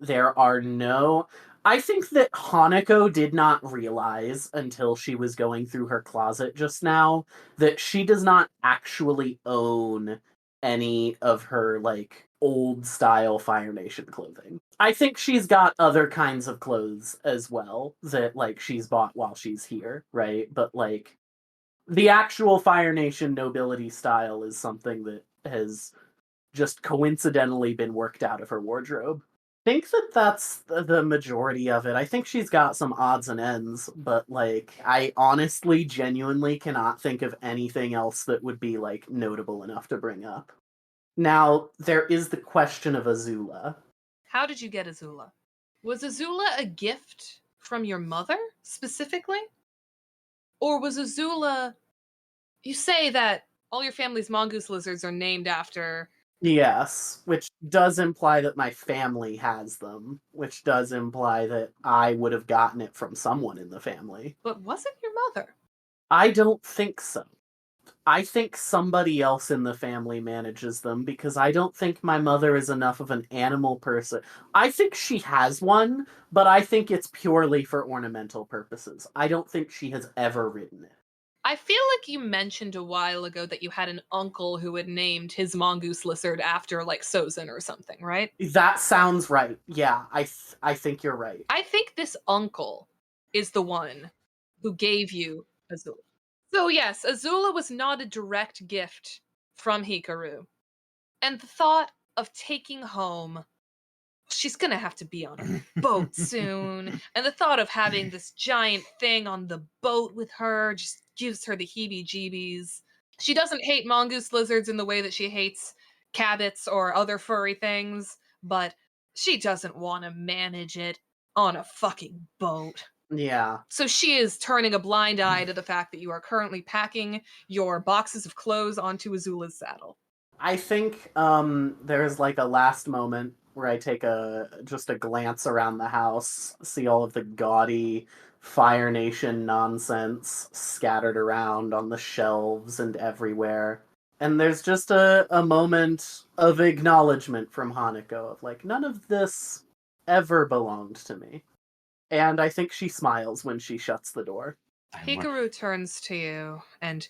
Speaker 1: I think that Hanako did not realize until she was going through her closet just now that she does not actually own any of her, old style Fire Nation clothing. I think she's got other kinds of clothes as well that, she's bought while she's here, right? But, the actual Fire Nation nobility style is something that has just coincidentally been worked out of her wardrobe. I think that that's the majority of it. I think she's got some odds and ends, but, I honestly, genuinely cannot think of anything else that would be, notable enough to bring up. Now, there is the question of Azula.
Speaker 2: How did you get Azula? Was Azula a gift from your mother, specifically? Or was Azula... You say that all your family's mongoose lizards are named after...
Speaker 1: Yes, which does imply that my family has them, which does imply that I would have gotten it from someone in the family.
Speaker 2: But was it your mother?
Speaker 1: I don't think so. I think somebody else in the family manages them because I don't think my mother is enough of an animal person. I think she has one, but I think it's purely for ornamental purposes. I don't think she has ever ridden it.
Speaker 2: I feel like you mentioned a while ago that you had an uncle who had named his mongoose lizard after, Sozin or something, right?
Speaker 1: That sounds right. Yeah, I think you're right.
Speaker 2: I think this uncle is the one who gave you Azula. So yes, Azula was not a direct gift from Hikaru. And the thought of taking home... She's gonna have to be on a boat soon. And the thought of having this giant thing on the boat with her just gives her the heebie-jeebies. She doesn't hate mongoose lizards in the way that she hates cabbits or other furry things, but she doesn't want to manage it on a fucking boat.
Speaker 1: Yeah.
Speaker 2: So she is turning a blind eye to the fact that you are currently packing your boxes of clothes onto Azula's saddle.
Speaker 1: I think there's a last moment where I take just a glance around the house, see all of the gaudy Fire Nation nonsense scattered around on the shelves and everywhere. And there's just a moment of acknowledgement from Hanako of none of this ever belonged to me. And I think she smiles when she shuts the door.
Speaker 2: Hikaru turns to you, and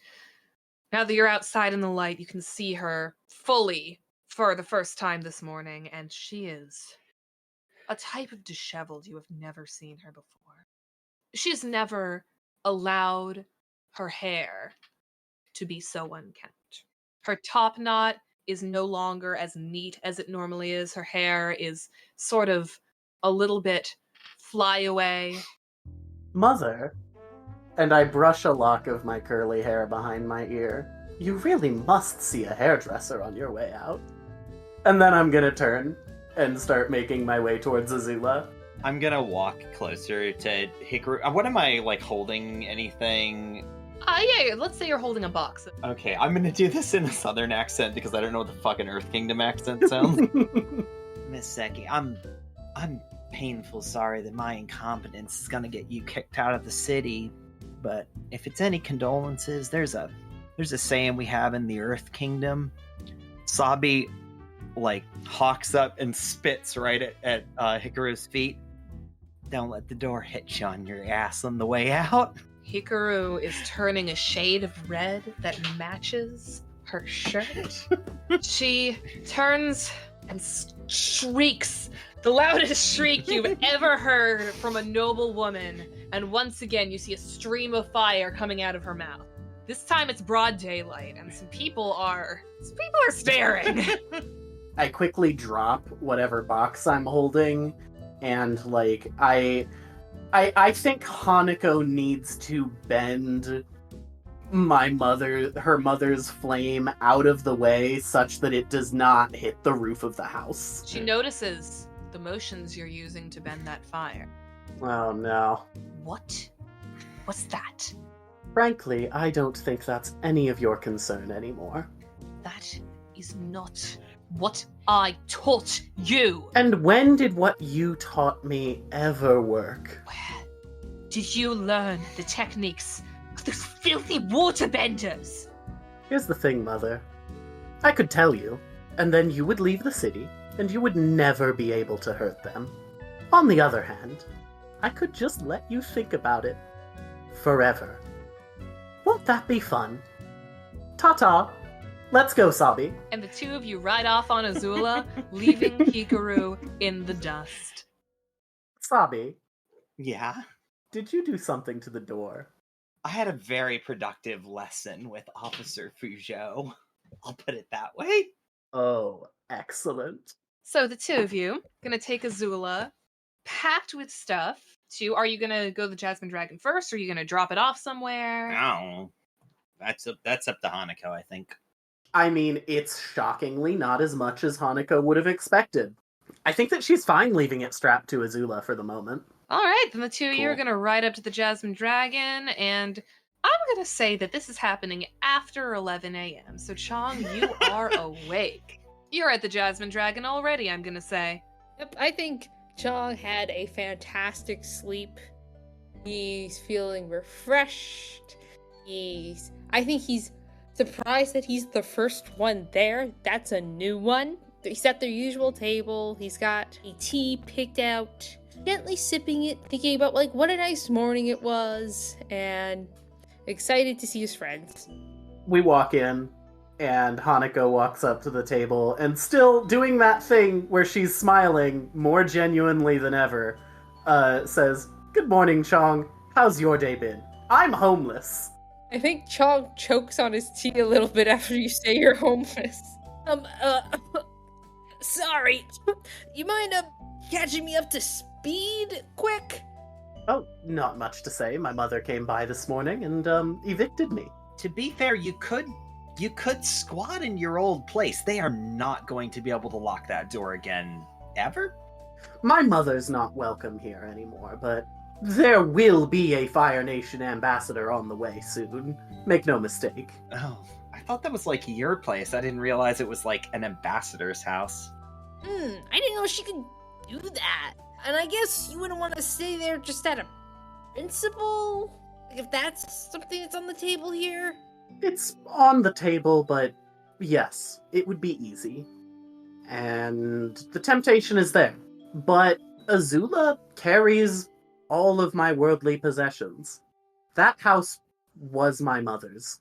Speaker 2: now that you're outside in the light, you can see her fully for the first time this morning, and she is a type of disheveled you have never seen her before. She's never allowed her hair to be so unkempt. Her top knot is no longer as neat as it normally is. Her hair is sort of a little bit flyaway.
Speaker 1: Mother, and I brush a lock of my curly hair behind my ear. You really must see a hairdresser on your way out. And then I'm gonna turn and start making my way towards Azula.
Speaker 3: I'm gonna walk closer to Hikaru. What am I, holding anything?
Speaker 2: Yeah, let's say you're holding a box.
Speaker 3: Okay, I'm gonna do this in a southern accent because I don't know what the fucking Earth Kingdom accent sounds. Miss Seki, I'm painful sorry that my incompetence is gonna get you kicked out of the city, but if it's any condolences, there's a saying we have in the Earth Kingdom. Sabi, hawks up and spits right at Hikaru's feet. Don't let the door hit you on your ass on the way out.
Speaker 2: Hikaru is turning a shade of red that matches her shirt. She turns and shrieks the loudest shriek you've ever heard from a noble woman, and once again you see a stream of fire coming out of her mouth. This time it's broad daylight, and some people are staring.
Speaker 1: I quickly drop whatever box I'm holding, and I think Hanako needs to bend her mother's flame out of the way such that it does not hit the roof of the house.
Speaker 2: She notices the motions you're using to bend that fire.
Speaker 1: Oh no.
Speaker 7: What? What's that?
Speaker 1: Frankly, I don't think that's any of your concern anymore.
Speaker 7: That is not what I taught you.
Speaker 1: And when did what you taught me ever work?
Speaker 7: Where did you learn the techniques of those filthy waterbenders?
Speaker 1: Here's the thing, Mother. I could tell you, and then you would leave the city, and you would never be able to hurt them. On the other hand, I could just let you think about it forever. Won't that be fun? Ta-ta! Let's go, Sabi.
Speaker 2: And the two of you ride off on Azula, leaving Hikaru in the dust.
Speaker 1: Sabi,
Speaker 3: Yeah?
Speaker 1: did you do something to the door?
Speaker 3: I had a very productive lesson with Officer Fougeot. I'll put it that way.
Speaker 1: Oh, excellent.
Speaker 2: So the two of you gonna take Azula, packed with stuff. Are you gonna go to the Jasmine Dragon first, or are you gonna drop it off somewhere?
Speaker 3: Oh, that's up to Hanako, I think.
Speaker 1: I mean, it's shockingly not as much as Hanako would have expected. I think that she's fine leaving it strapped to Azula for the moment.
Speaker 2: All right, then the two of you are
Speaker 3: Cool.
Speaker 2: gonna ride up to the Jasmine Dragon, and I'm gonna say that this is happening after 11 a.m. So Chong, you are awake. You're at the Jasmine Dragon already, I'm gonna say.
Speaker 4: Yep, I think Chong had a fantastic sleep. He's feeling refreshed. I think he's surprised that he's the first one there. That's a new one. He's at their usual table. He's got a tea picked out, gently sipping it, thinking about what a nice morning it was, and excited to see his friends.
Speaker 1: We walk in, and Hanako walks up to the table, and still doing that thing where she's smiling more genuinely than ever, says, "Good morning, Chong. How's your day been? I'm homeless."
Speaker 4: I think Chong chokes on his tea a little bit after you say you're homeless. Sorry. You mind, catching me up to speed quick?
Speaker 1: Oh, not much to say. My mother came by this morning and, evicted me.
Speaker 3: To be fair, you could squat in your old place. They are not going to be able to lock that door again, ever?
Speaker 1: My mother's not welcome here anymore, but there will be a Fire Nation ambassador on the way soon. Make no mistake.
Speaker 3: Oh, I thought that was like your place. I didn't realize it was like an ambassador's house.
Speaker 4: I didn't know she could do that. And I guess you wouldn't want to stay there just out of principle? Like, if that's something that's on the table here?
Speaker 1: It's on the table, but yes, it would be easy. And the temptation is there. But Azula carries all of my worldly possessions. That house was my mother's.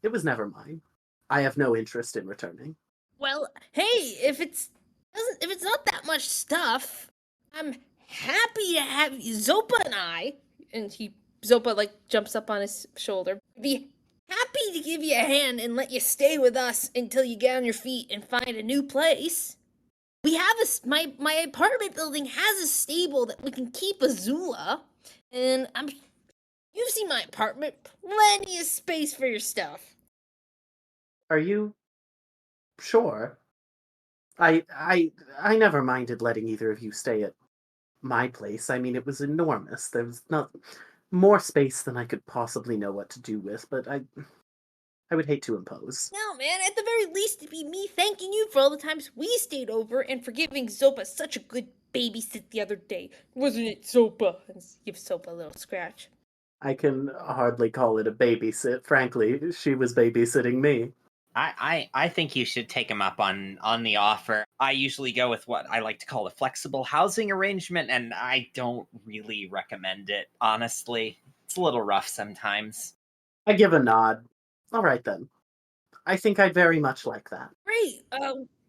Speaker 1: It was never mine. I have no interest in returning.
Speaker 4: Well, hey, if it's not that much stuff, I'm happy to have you, Zopa and I, and Zopa jumps up on his shoulder, be happy to give you a hand and let you stay with us until you get on your feet and find a new place. We have my apartment building has a stable that we can keep Azula, and you've seen my apartment, plenty of space for your stuff.
Speaker 1: Are you sure? I never minded letting either of you stay at my place. I mean, it was enormous. There was not more space than I could possibly know what to do with, but I would hate to impose.
Speaker 4: No, man, at the very least, it'd be me thanking you for all the times we stayed over and for giving Zopa such a good babysit the other day. Wasn't it, Zopa? And give Zopa a little scratch.
Speaker 1: I can hardly call it a babysit. Frankly, she was babysitting me.
Speaker 3: I think you should take him up on the offer. I usually go with what I like to call a flexible housing arrangement, and I don't really recommend it, honestly. It's a little rough sometimes.
Speaker 1: I give a nod. All right, then. I think I'd very much like that.
Speaker 4: Great.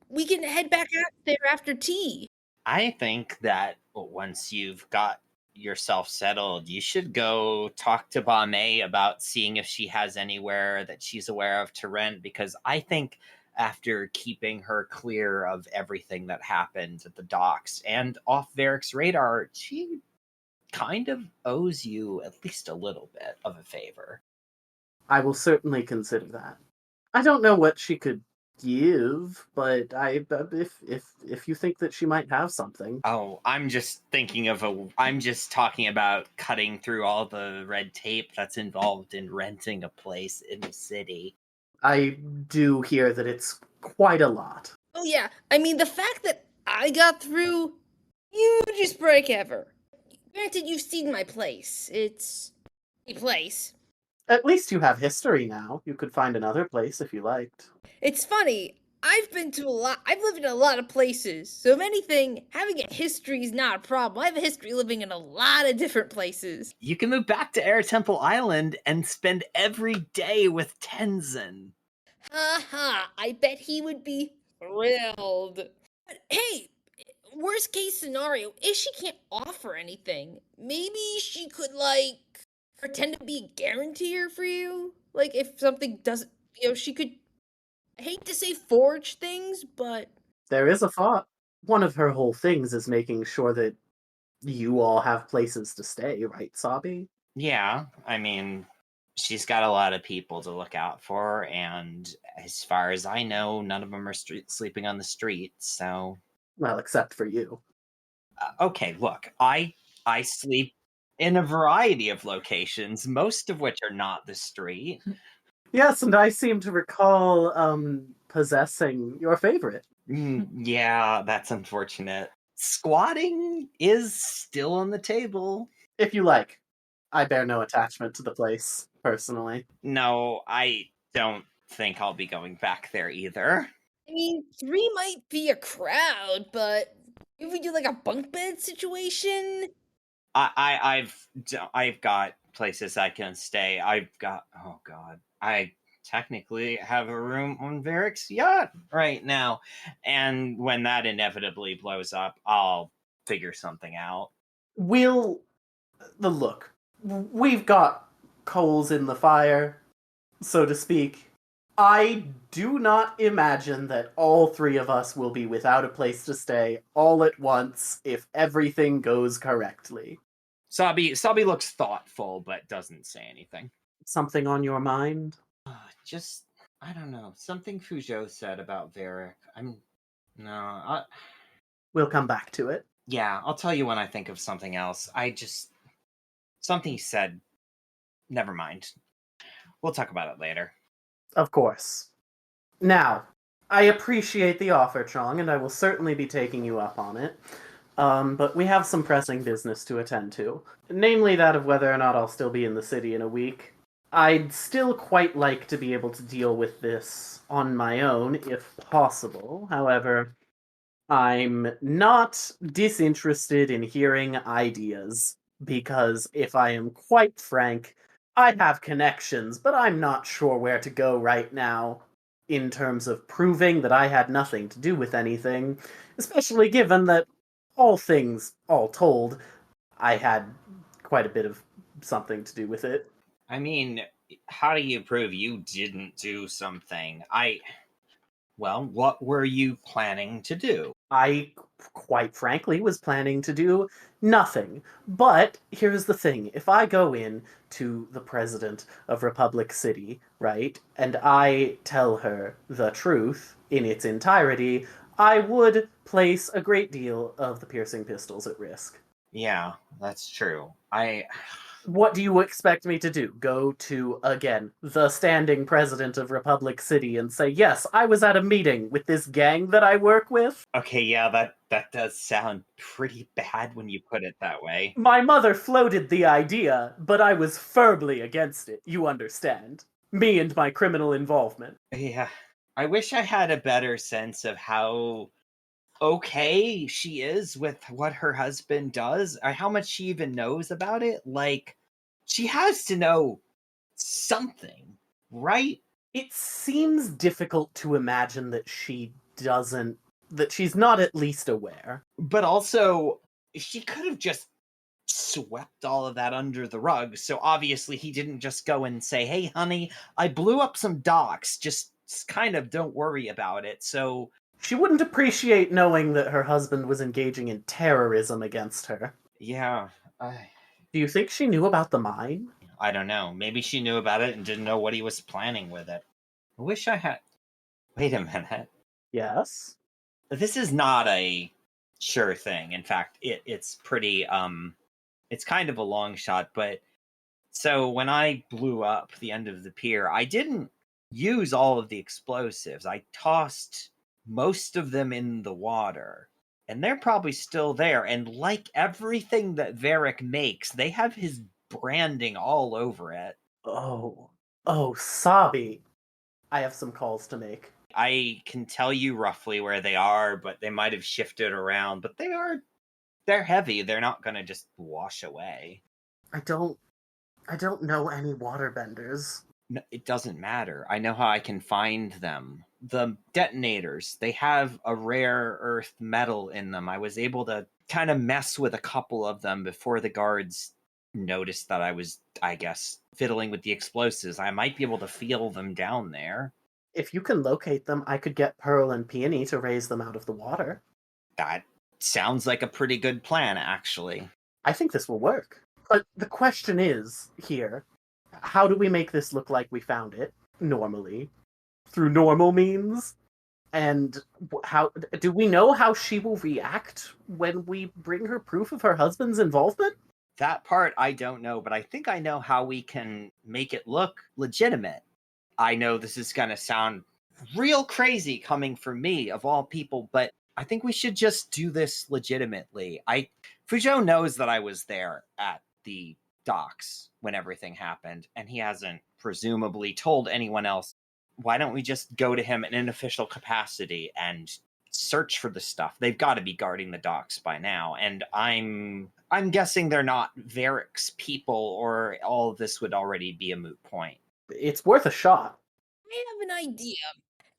Speaker 4: We can head back out there after tea.
Speaker 3: I think that once you've got yourself settled, you should go talk to Bame about seeing if she has anywhere that she's aware of to rent, because I think after keeping her clear of everything that happened at the docks and off Varrick's radar, she kind of owes you at least a little bit of a favor.
Speaker 1: I will certainly consider that. I don't know what she could give, but if you think that she might have something.
Speaker 3: Oh, I'm just talking about cutting through all the red tape that's involved in renting a place in the city.
Speaker 1: I do hear that it's quite a lot.
Speaker 4: Oh yeah, I mean the fact that I got through, hugest break ever. Granted, you've seen my place. It's a place.
Speaker 1: At least you have history now. You could find another place if you liked.
Speaker 4: It's funny. I've been to a lot. I've lived in a lot of places. So if anything, having a history is not a problem. I have a history living in a lot of different places.
Speaker 3: You can move back to Air Temple Island and spend every day with Tenzin.
Speaker 4: Haha, I bet he would be thrilled. But hey, worst case scenario, if she can't offer anything, maybe she could, like, pretend to be a guarantor for you? Like, if something doesn't, she could, I hate to say forge things, but...
Speaker 1: There is a thought. One of her whole things is making sure that you all have places to stay, right, Sabi?
Speaker 3: Yeah, I mean, she's got a lot of people to look out for, and as far as I know, none of them are sleeping on the street, so...
Speaker 1: Well, except for you.
Speaker 3: Okay, look, I sleep in a variety of locations, most of which are not the street.
Speaker 1: Yes, and I seem to recall possessing your favorite.
Speaker 3: Yeah, that's unfortunate. Squatting is still on the table.
Speaker 1: If you like. I bear no attachment to the place, personally.
Speaker 3: No, I don't think I'll be going back there either.
Speaker 4: I mean, 3 might be a crowd, but if we do like a bunk bed situation...
Speaker 3: I've got places I can stay. Oh god. I technically have a room on Varrick's yacht right now. And when that inevitably blows up, I'll figure something out.
Speaker 1: Look, we've got coals in the fire, so to speak. I do not imagine that all 3 of us will be without a place to stay all at once if everything goes correctly.
Speaker 3: Sabi looks thoughtful, but doesn't say anything.
Speaker 1: Something on your mind?
Speaker 3: Just, I don't know. Something Fuzhou said about Varrick.
Speaker 1: We'll come back to it.
Speaker 3: Yeah, I'll tell you when I think of something else. Something he said. Never mind. We'll talk about it later.
Speaker 1: Of course. Now, I appreciate the offer, Chong, and I will certainly be taking you up on it. But we have some pressing business to attend to. Namely that of whether or not I'll still be in the city in a week. I'd still quite like to be able to deal with this on my own, if possible. However, I'm not disinterested in hearing ideas, because if I am quite frank, I have connections, but I'm not sure where to go right now in terms of proving that I had nothing to do with anything, especially given that all things, all told, I had quite a bit of something to do with it.
Speaker 3: I mean, how do you prove you didn't do something? Well, what were you planning to do?
Speaker 1: I, quite frankly, was planning to do nothing. But here's the thing. If I go in to the president of Republic City, right, and I tell her the truth in its entirety, I would place a great deal of the piercing pistols at risk.
Speaker 3: Yeah, that's true.
Speaker 1: What do you expect me to do? Go to, again, the standing president of Republic City and say, yes, I was at a meeting with this gang that I work with?
Speaker 3: Okay, yeah, that does sound pretty bad when you put it that way.
Speaker 1: My mother floated the idea, but I was firmly against it, you understand. Me and my criminal involvement.
Speaker 3: Yeah, I wish I had a better sense of how okay she is with what her husband does, or how much she even knows about it. Like, she has to know something, right?
Speaker 1: It seems difficult to imagine that she's not at least aware.
Speaker 3: But also, she could have just swept all of that under the rug, so obviously he didn't just go and say, hey honey, I blew up some docks, just kind of don't worry about it. So
Speaker 1: she wouldn't appreciate knowing that her husband was engaging in terrorism against her.
Speaker 3: Yeah.
Speaker 1: Do you think she knew about the mine?
Speaker 3: I don't know. Maybe she knew about it and didn't know what he was planning with it. I wish I had... Wait a minute.
Speaker 1: Yes?
Speaker 3: This is not a sure thing. In fact, it's pretty it's kind of a long shot, but so when I blew up the end of the pier, I didn't use all of the explosives. I tossed most of them in the water. And they're probably still there. And like everything that Varrick makes, they have his branding all over it.
Speaker 1: Oh, Sabi. I have some calls to make.
Speaker 3: I can tell you roughly where they are, but they might have shifted around. But they're heavy. They're not going to just wash away.
Speaker 1: I don't know any waterbenders.
Speaker 3: No, it doesn't matter. I know how I can find them. The detonators, they have a rare earth metal in them. I was able to kind of mess with a couple of them before the guards noticed that I was, I guess, fiddling with the explosives. I might be able to feel them down there.
Speaker 1: If you can locate them, I could get Pearl and Peony to raise them out of the water.
Speaker 3: That sounds like a pretty good plan, actually.
Speaker 1: I think this will work. But the question is, here, how do we make this look like we found it, normally? Through normal means? And how do we know how she will react when we bring her proof of her husband's involvement?
Speaker 3: That part I don't know, but I think I know how we can make it look legitimate. I know this is going to sound real crazy coming from me, of all people, but I think we should just do this legitimately. Fuzhou knows that I was there at the docks when everything happened, and he hasn't presumably told anyone else. Why don't we just go to him in an official capacity and search for the stuff? They've got to be guarding the docks by now, and I'm guessing they're not Varrick's people, or all of this would already be a moot point.
Speaker 1: It's worth a shot.
Speaker 4: I have an idea.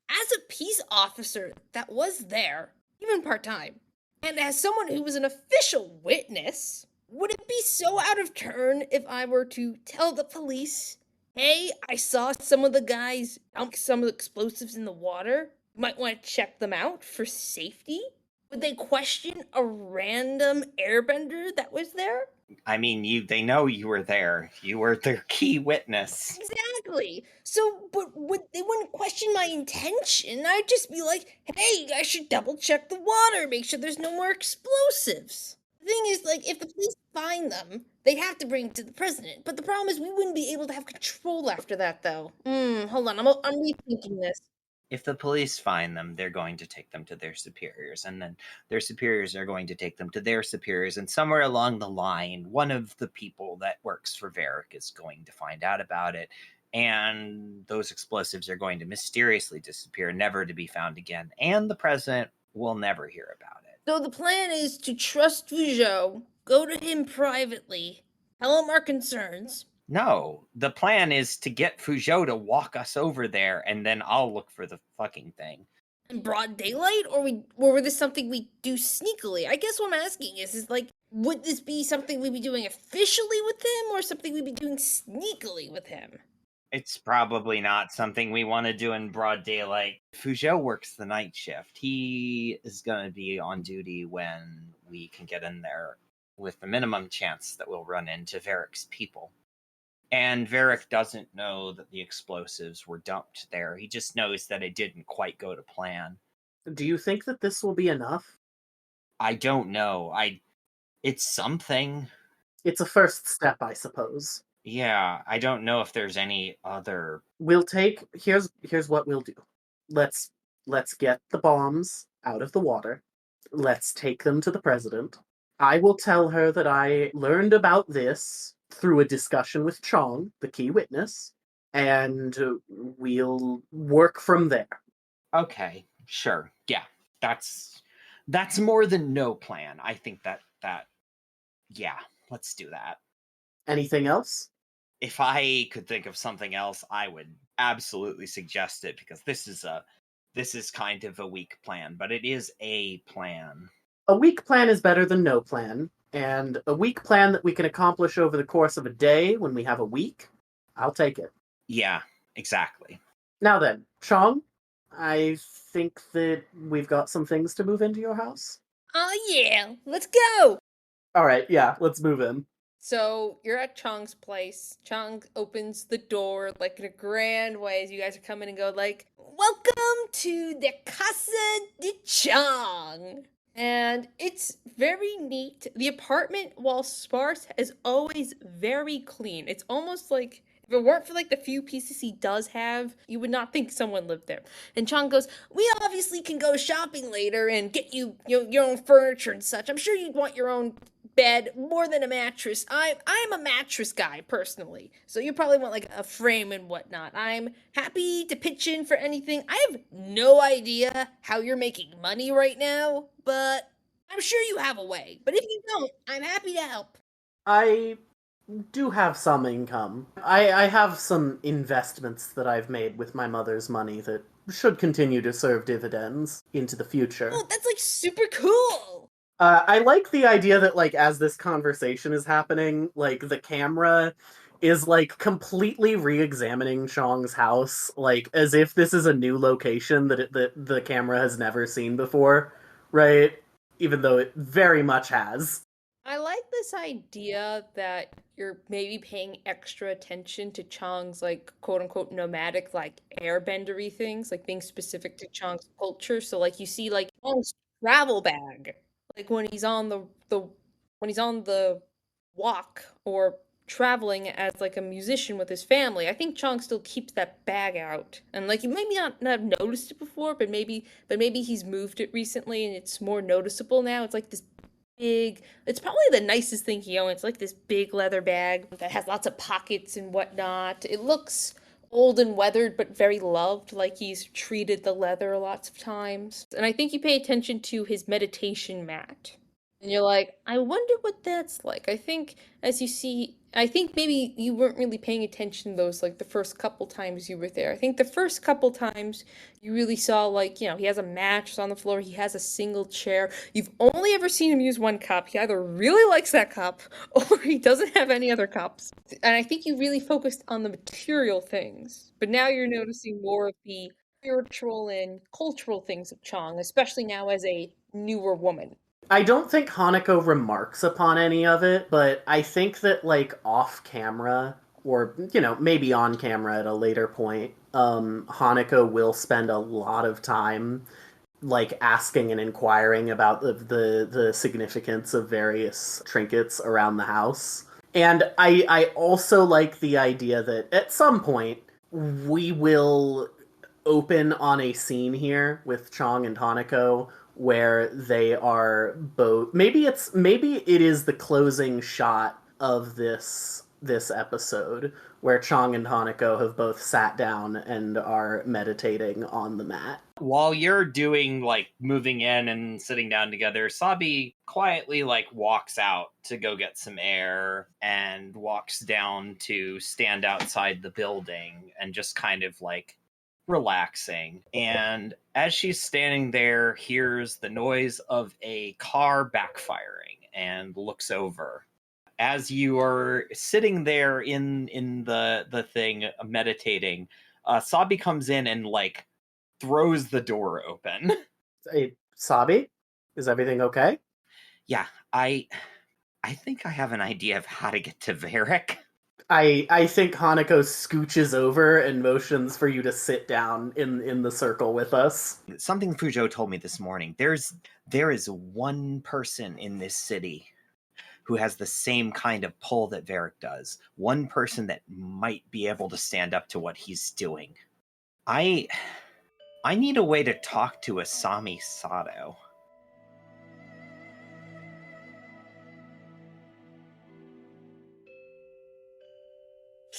Speaker 4: As a peace officer that was there, even part-time, and as someone who was an official witness, would it be so out of turn if I were to tell the police, hey, I saw some of the guys dump some of the explosives in the water? You might want to check them out for safety? Would they question a random airbender that was there?
Speaker 3: I mean, they know you were there. You were their key witness.
Speaker 4: Exactly. So, but they wouldn't question my intention. I'd just be like, hey, I should double check the water, make sure there's no more explosives. The thing is, like, if the police find them, they'd have to bring it to the president. But the problem is we wouldn't be able to have control after that, though. Hold on, I'm rethinking this.
Speaker 3: If the police find them, they're going to take them to their superiors, and then their superiors are going to take them to their superiors, and somewhere along the line, one of the people that works for Varrick is going to find out about it, and those explosives are going to mysteriously disappear, never to be found again, and the president will never hear about it.
Speaker 4: So the plan is to trust Fuzhou, go to him privately, tell him our concerns.
Speaker 3: No, the plan is to get Fuzhou to walk us over there, and then I'll look for the fucking thing.
Speaker 4: In broad daylight, or was this something we do sneakily? I guess what I'm asking is like, would this be something we'd be doing officially with him, or something we'd be doing sneakily with him?
Speaker 3: It's probably not something we want to do in broad daylight. Fuzhou works the night shift. He is going to be on duty when we can get in there with the minimum chance that we'll run into Varrick's people. And Varrick doesn't know that the explosives were dumped there. He just knows that it didn't quite go to plan.
Speaker 1: Do you think that this will be enough?
Speaker 3: I don't know. It's something.
Speaker 1: It's a first step, I suppose.
Speaker 3: Yeah, I don't know if there's any other...
Speaker 1: Here's what we'll do. Let's get the bombs out of the water. Let's take them to the president. I will tell her that I learned about this through a discussion with Chong, the key witness, and we'll work from there.
Speaker 3: Okay, sure. Yeah, that's more than no plan. I think that yeah, let's do that.
Speaker 1: Anything else?
Speaker 3: If I could think of something else, I would absolutely suggest it, because this is kind of a weak plan, but it is a plan.
Speaker 1: A weak plan is better than no plan. And a weak plan that we can accomplish over the course of a day when we have a week, I'll take it.
Speaker 3: Yeah, exactly.
Speaker 1: Now then, Chong, I think that we've got some things to move into your house.
Speaker 4: Oh yeah, let's go!
Speaker 1: Alright, yeah, let's move in.
Speaker 4: So you're at Chong's place. Chong opens the door like in a grand way as you guys are coming and go like, "Welcome to the Casa de Chong." And it's very neat. The apartment, while sparse, is always very clean. It's almost like if it weren't for like the few pieces he does have, you would not think someone lived there. And Chong goes, "We obviously can go shopping later and get you, your own furniture and such. I'm sure you'd want your own bed more than a mattress. I'm a mattress guy personally, so you probably want like a frame and whatnot. I'm happy to pitch in for anything. I have no idea how you're making money right now, but I'm sure you have a way. But if you don't, I'm happy to help."
Speaker 1: I do have some income. I have some investments that I've made with my mother's money that should continue to serve dividends into the future.
Speaker 4: Oh, that's like super cool.
Speaker 1: I like the idea that, like, as this conversation is happening, like, the camera is, like, completely re-examining Chong's house, like, as if this is a new location that the camera has never seen before, right? Even though it very much has.
Speaker 4: I like this idea that you're maybe paying extra attention to Chong's, like, quote-unquote nomadic, like, airbendery things, like, being specific to Chong's culture. So, like, you see, like, Chong's travel bag. Like, when he's on when he's on the walk or traveling as, like, a musician with his family, I think Chong still keeps that bag out. And, like, you maybe not have noticed it before, but maybe he's moved it recently and it's more noticeable now. It's like this big, it's probably the nicest thing he owns. It's like this big leather bag that has lots of pockets and whatnot. It looks old and weathered, but very loved, like he's treated the leather lots of times. And I think you pay attention to his meditation mat. And you're like, I wonder what that's like. I think as you see, I think maybe you weren't really paying attention to those like the first couple times you were there. I think the first couple times you really saw like, he has a mattress on the floor, he has a single chair. You've only ever seen him use one cup. He either really likes that cup or he doesn't have any other cups. And I think you really focused on the material things. But now you're noticing more of the spiritual and cultural things of Chong, especially now as a newer woman.
Speaker 1: I don't think Hanako remarks upon any of it, but I think that, like, off camera, or, maybe on camera at a later point, Hanako will spend a lot of time, like, asking and inquiring about the significance of various trinkets around the house. And I also like the idea that at some point we will open on a scene here with Chong and Hanako where they are both, maybe it is the closing shot of this episode where Chong and Hanako have both sat down and are meditating on the mat.
Speaker 3: While you're doing, like, moving in and sitting down together, Sabi quietly, like, walks out to go get some air and walks down to stand outside the building and just kind of, like, relaxing. And as she's standing there, hears the noise of a car backfiring and looks over. As you are sitting there in the thing meditating, Sabi comes in and, like, throws the door open.
Speaker 1: Hey, Sabi, is everything okay?
Speaker 3: Yeah, I think I have an idea of how to get to Varrick.
Speaker 1: I think Hanako scooches over and motions for you to sit down in the circle with us.
Speaker 3: Something Fujo told me this morning. There is one person in this city who has the same kind of pull that Varrick does. One person that might be able to stand up to what he's doing. I need a way to talk to Asami Sato.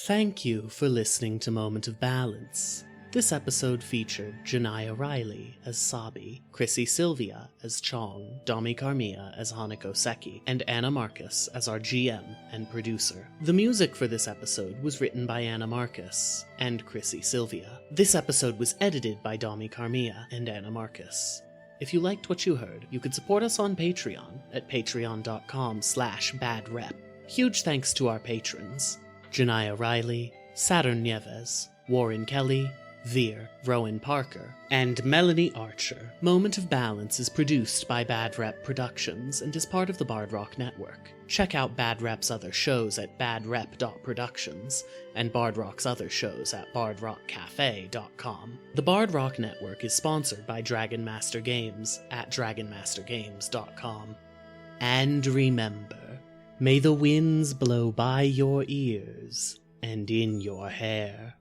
Speaker 14: Thank you for listening to Moment of Balance. This episode featured Janiyah Riley as Sabi, Chrissy Sylvia as Chong, Dami Carmia as Hanako Seki, and Anna Marcus as our GM and producer. The music for this episode was written by Anna Marcus and Chrissy Sylvia. This episode was edited by Dami Carmia and Anna Marcus. If you liked what you heard, you could support us on Patreon at patreon.com/badrep. Huge thanks to our patrons: Janiyah Riley, Saturn Nieves, Warren Kelly, Veer, Rowan Parker, and Melanie Archer. Moment of Balance is produced by Bad Rep Productions and is part of the Bard Rock Network. Check out Bad Rep's other shows at badrep.productions and Bard Rock's other shows at bardrockcafe.com. The Bard Rock Network is sponsored by Dragon Master Games at dragonmastergames.com. And remember, may the winds blow by your ears and in your hair.